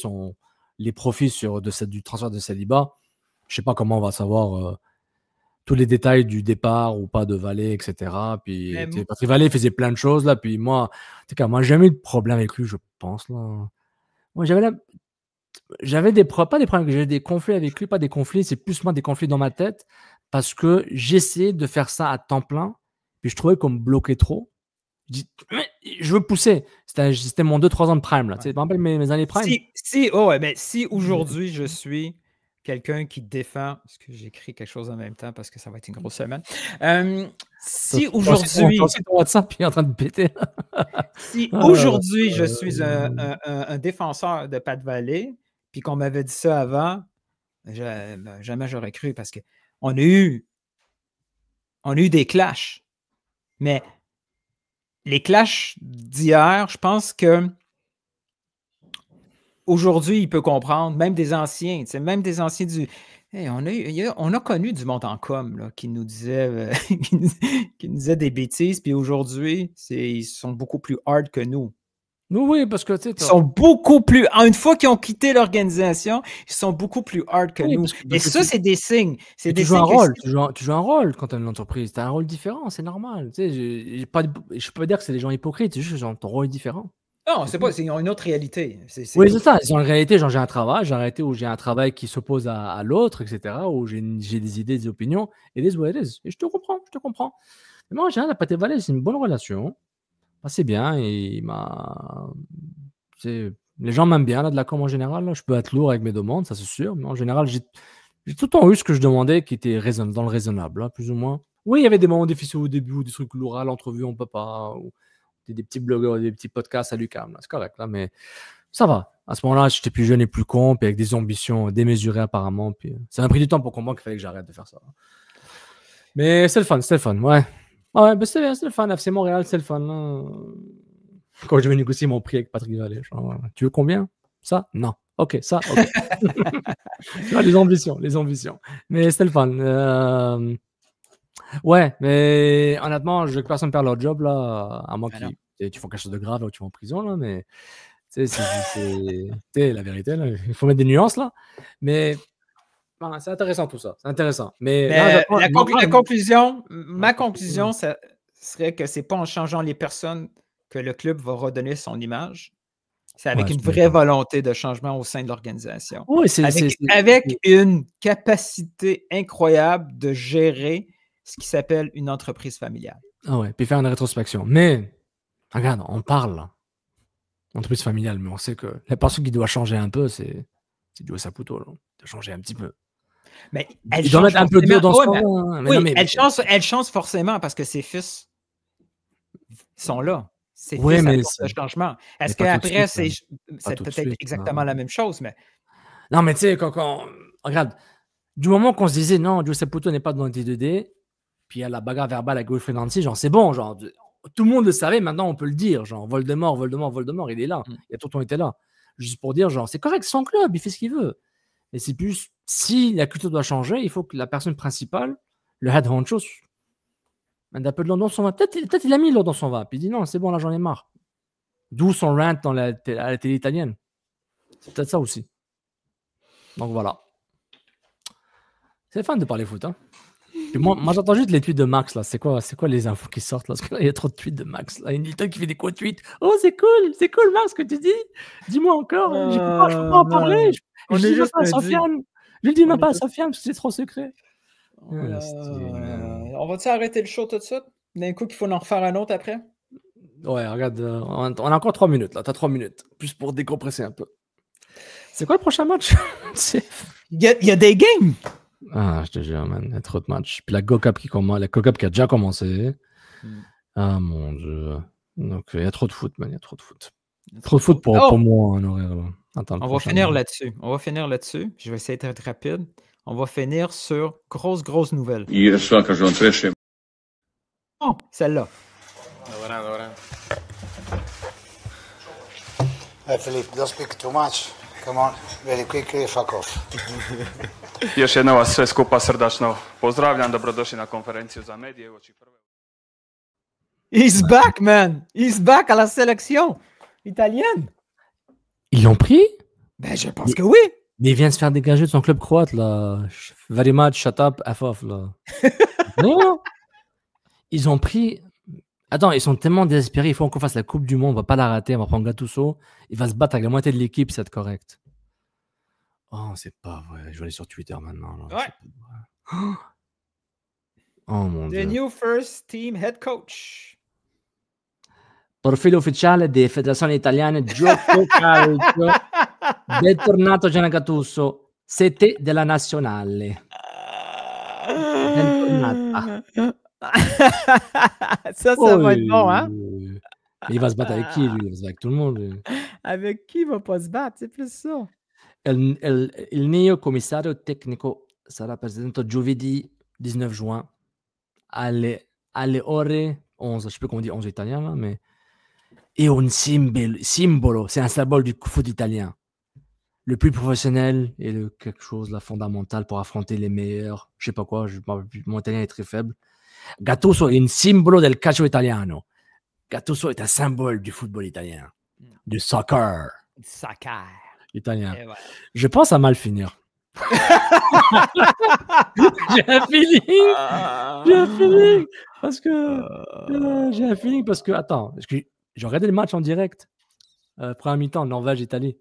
Speaker 1: les profits du transfert de Saliba, je sais pas comment on va savoir tous les détails du départ ou pas de Vallée, etc. Puis Patrick Vallée faisait plein de choses là. Puis moi, j'ai jamais eu de problème avec lui, je pense là. Moi, j'avais pas des problèmes, j'avais des conflits avec lui, pas des conflits, c'est plus moi des conflits dans ma tête parce que j'essayais de faire ça à temps plein. Puis je trouvais qu'on me bloquait trop. Je veux pousser. C'était mon 2-3 ans de prime là. Tu te rappelles mes années prime?
Speaker 2: Si aujourd'hui je suis quelqu'un qui défend, est-ce que j'écris quelque chose en même temps parce que ça va être une grosse semaine. Si aujourd'hui.
Speaker 1: Ton WhatsApp est en train de péter.
Speaker 2: Si aujourd'hui je suis un défenseur de Pat Vallée, puis qu'on m'avait dit ça avant, jamais j'aurais cru parce qu'on a eu des clashs. Mais les clashs d'hier, je pense que aujourd'hui, il peut comprendre, même des anciens du. Hey, on a connu du monde en com là, qui nous disait qui nous disait des bêtises, puis aujourd'hui, ils sont beaucoup plus hard que nous.
Speaker 1: Oui, parce que tu sais.
Speaker 2: Ils sont beaucoup plus. Une fois qu'ils ont quitté l'organisation, ils sont beaucoup plus hard que nous. Et ça, c'est des signes. C'est des signes.
Speaker 1: Tu joues un rôle quand tu as une entreprise. Tu as un rôle différent, c'est normal. Tu sais, je peux pas dire que c'est des gens hypocrites, c'est juste que ton rôle est différent.
Speaker 2: Non, c'est pas. Ils ont une autre réalité.
Speaker 1: Oui, c'est ça. Ils ont une réalité. Genre, j'ai un travail qui s'oppose à l'autre, etc. Où j'ai des idées, des opinions. Et it is what it is. Et je te comprends. Mais moi, j'ai un Patrick Vallée, c'est une bonne relation. C'est bien. Et les gens m'aiment bien là, de la com en général. Là. Je peux être lourd avec mes demandes, ça c'est sûr. Mais en général, J'ai tout le temps eu ce que je demandais qui était dans le raisonnable, hein, plus ou moins. Oui, il y avait des moments difficiles au début, des trucs lourds à l'entrevue, on peut pas, ou des petits blogs, des petits podcasts à l'UQAM, là, c'est correct, là, mais ça va. À ce moment-là, j'étais plus jeune et plus con, puis avec des ambitions démesurées apparemment, puis ça m'a pris du temps pour comprendre qu'il fallait que j'arrête de faire ça. Mais c'est le fun, ouais. Ouais, ben c'est le fun, FC Montréal, c'est le fun, là. Quand je vais négocier mon prix avec Patrick Vallée, genre, tu veux combien? Ça? Non. Ok, ça, ok. Tu vois, les ambitions. Mais c'était le fun. Ouais, mais honnêtement, je veux que personne perde leur job, là, à moins que tu fasses quelque chose de grave, là, où tu vas en prison, là, mais c'est la vérité, là. Il faut mettre des nuances, là. Mais bon, c'est intéressant tout ça, c'est intéressant. Mais là,
Speaker 2: ma conclusion, ça serait que c'est pas en changeant les personnes que le club va redonner son image. C'est avec une vraie volonté de changement au sein de l'organisation.
Speaker 1: Oui,
Speaker 2: avec une capacité incroyable de gérer ce qui s'appelle une entreprise familiale.
Speaker 1: Ah ouais, puis faire une rétrospection. Mais, regarde, on parle, là. Entreprise familiale, mais on sait que la personne qui doit changer un peu, c'est Joe Saputo, là. De changer un petit peu.
Speaker 2: Mais
Speaker 1: il doit mettre un peu d'eau dans son...
Speaker 2: Oui, elle change forcément parce que ses fils sont là. C'est le changement. Est-ce qu'après, c'est peut-être exactement la même chose, mais...
Speaker 1: Non, mais tu sais, quand regarde, du moment qu'on se disait, non, Joe Saputo n'est pas dans le T2D, puis il y a la bagarre verbale avec Wilfried Nancy, genre, c'est bon, genre, tout le monde le savait, maintenant on peut le dire, genre, Voldemort, il est là. Il a tout le temps été là. Juste pour dire, genre, c'est correct, c'est son club, il fait ce qu'il veut. Et c'est plus, si la culture doit changer, il faut que la personne principale, le head honcho, mette un peu de l'eau dans son vin. Peut-être il a mis l'eau dans son vin, puis il dit non, c'est bon, là j'en ai marre. D'où son rant à la télé italienne. C'est peut-être ça aussi. Donc voilà. C'est fun de parler foot, hein. Puis moi j'entends juste les tweets de Max, là. C'est quoi les infos qui sortent, là? Parce que là, il y a trop de tweets de Max, là. Il y a Nilton qui fait des co-tweets. Oh, c'est cool, Max, ce que tu dis. Dis-moi encore. Je peux pas en parler. Je le dis même pas à Sofiane. Je le dis même pas à Sofiane parce que c'est trop secret.
Speaker 2: On va-tu arrêter le show tout de suite? D'un coup, qu'il faut en refaire un autre après?
Speaker 1: Ouais, regarde, on a encore 3 minutes, là. T'as 3 minutes. Plus pour décompresser un peu. C'est quoi le prochain match?
Speaker 2: Il y a des games!
Speaker 1: Ah, je te jure, man. Il y a trop de matchs. Puis la Go-Cup qui a déjà commencé. Ah, mon Dieu. Donc, il y a trop de foot, man. Il y a trop de foot. Trop de foot pour moi en horaire, là. Attends,
Speaker 2: on va finir là-dessus. Je vais essayer d'être rapide. On va finir sur grosse nouvelle. Oh, celle-là.
Speaker 5: Hey Philippe, don't speak too much. Come on, very quickly, fuck off.
Speaker 8: Još jednom vas sve skupa srdačno pozdravljam, dobrodošli na konferenciju za medije.
Speaker 2: He's back, man! He's back à la sélection italienne!
Speaker 1: Ils l'ont pris?
Speaker 2: Ben, je pense que oui!
Speaker 1: Mais il vient de se faire dégager de son club croate, là. Very much, shut up, F off, là. Non! Ils ont pris... Attends, ils sont tellement désespérés, il faut qu'on fasse la Coupe du Monde, on va pas la rater, on va prendre Gattuso, il va se battre avec la moitié de l'équipe, c'est correct. Oh, c'est pas vrai, je vais aller sur Twitter maintenant. Là.
Speaker 2: Ouais.
Speaker 1: Oh mon Dieu.
Speaker 2: The new first team head coach.
Speaker 1: Profilo ufficiale della Federazione Italiana Gioco Calcio. Bentornato Gian Gattuso, sete della Nazionale. Bentornata.
Speaker 2: Ça va être bon, hein?
Speaker 1: Il va se battre avec qui, lui? Il va se battre avec tout le monde. Lui.
Speaker 2: Avec qui il va pas se battre? C'est plus ça.
Speaker 1: Il neo commissario tecnico sarà presentato giovedì 19 juin alle ore 11. Je sais pas comment on dit 11 italien, là, mais... Et un simbolo, c'est un symbole du foot italien. Le plus professionnel et quelque chose là, fondamental pour affronter les meilleurs. Je sais pas quoi, mon italien est très faible. Gattuso è un simbolo del calcio italiano. Gattuso est un symbole du football italien. Du soccer. Italien. Voilà. Je pense à mal finir. J'ai un feeling. Parce que, attends, j'ai regardé le match en direct. Première mi-temps, Norvège-Italie.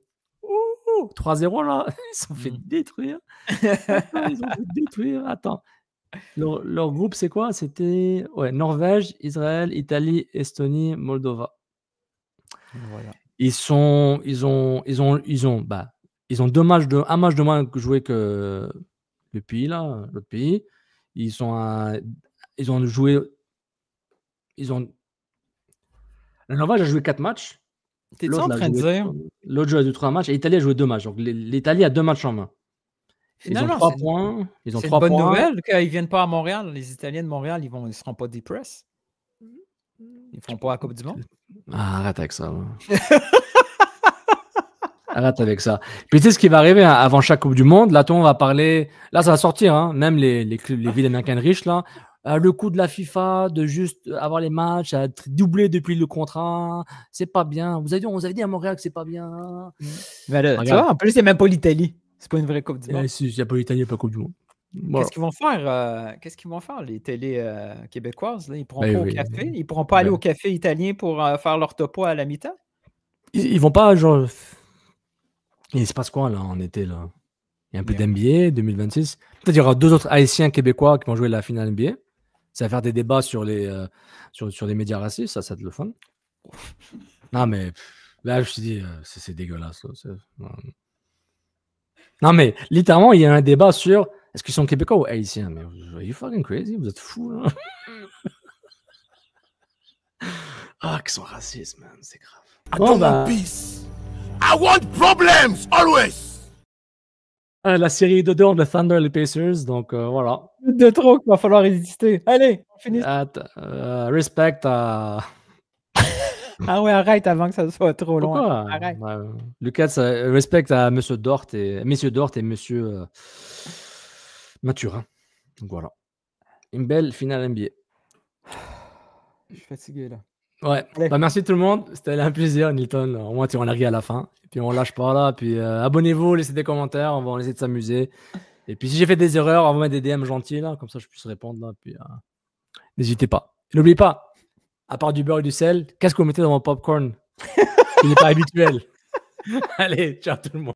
Speaker 1: 3-0 là, ils se sont fait détruire. Attends. Leur groupe, c'est quoi? C'était Norvège, Israël, Italie, Estonie, Moldova. Voilà. Ils ont un match de moins joué que le pays, là, l'autre pays. Ils ont joué. La Norvège a joué 4 matchs.
Speaker 2: T'es-tu en train de dire?
Speaker 1: L'autre joue à 2-3 matchs et l'Italie a joué 2 matchs. Donc l'Italie a 2 matchs en main. Ils ont 3 points. Ils ont 3
Speaker 2: points. C'est une bonne
Speaker 1: points.
Speaker 2: nouvelle qu'ils ne viennent pas à Montréal. Les Italiens de Montréal, ils ne seront pas depressed. Ils ne feront pas la Coupe du Monde.
Speaker 1: Ah, arrête avec ça. Arrête avec ça. Puis tu sais ce qui va arriver avant chaque Coupe du Monde. Là, on va parler. Là, ça va sortir. Hein, même les villes américaines riches, là. Le coût de la FIFA, de juste avoir les matchs, à doubler depuis le contrat, c'est pas bien. On vous avait dit à Montréal que c'est pas bien.
Speaker 2: Mais là, tu vois, en plus, c'est même pas l'Italie. C'est pas une vraie Coupe du Monde.
Speaker 1: Si, il n'y a pas l'Italie, il n'y a pas la Coupe du Monde.
Speaker 2: Voilà. Qu'est-ce qu'ils vont faire, les télés québécoises? Là? Ils ne pourront pas au café? Ils ne pourront pas aller au café italien pour faire leur topo à la mi-temps?
Speaker 1: Ils vont pas, genre... Il se passe quoi, là, en été, là? Il y a un peu d'NBA, 2026. Peut-être qu'il y aura 2 autres Haïtiens québécois qui vont jouer la finale NBA. Ça va faire des débats sur les médias racistes, ça va être le fun. Non, mais là, je te dis, c'est dégueulasse. Non, mais littéralement, il y a un débat sur est-ce qu'ils sont québécois ou haïtiens. Mais are you fucking crazy? Vous êtes fous, là? Ah, qu'ils sont racistes, man, c'est grave.
Speaker 7: I don't want peace. I want problems, always.
Speaker 1: La série de deux, le Thunder et les Pacers, donc voilà.
Speaker 2: De trop qu'il va falloir résister. Allez, on finit.
Speaker 1: Respect à...
Speaker 2: Ah ouais, arrête avant que ça soit trop long.
Speaker 1: Arrête. Lucas, respect à Monsieur Dort et Monsieur Mathurin. Donc voilà. Une belle finale NBA.
Speaker 2: Je suis fatigué là.
Speaker 1: Ouais. Bah, merci tout le monde. C'était un plaisir, Nilton. Au moins, on arrive à la fin. Et puis on lâche pas là. Puis abonnez-vous, laissez des commentaires. On va essayer de s'amuser. Et puis si j'ai fait des erreurs, on va mettre des DM gentils là, comme ça je puisse répondre là. Puis n'hésitez pas. Et n'oubliez pas, à part du beurre et du sel, qu'est-ce que vous mettez dans mon popcorn qui n'est pas habituel? Allez, ciao tout le monde.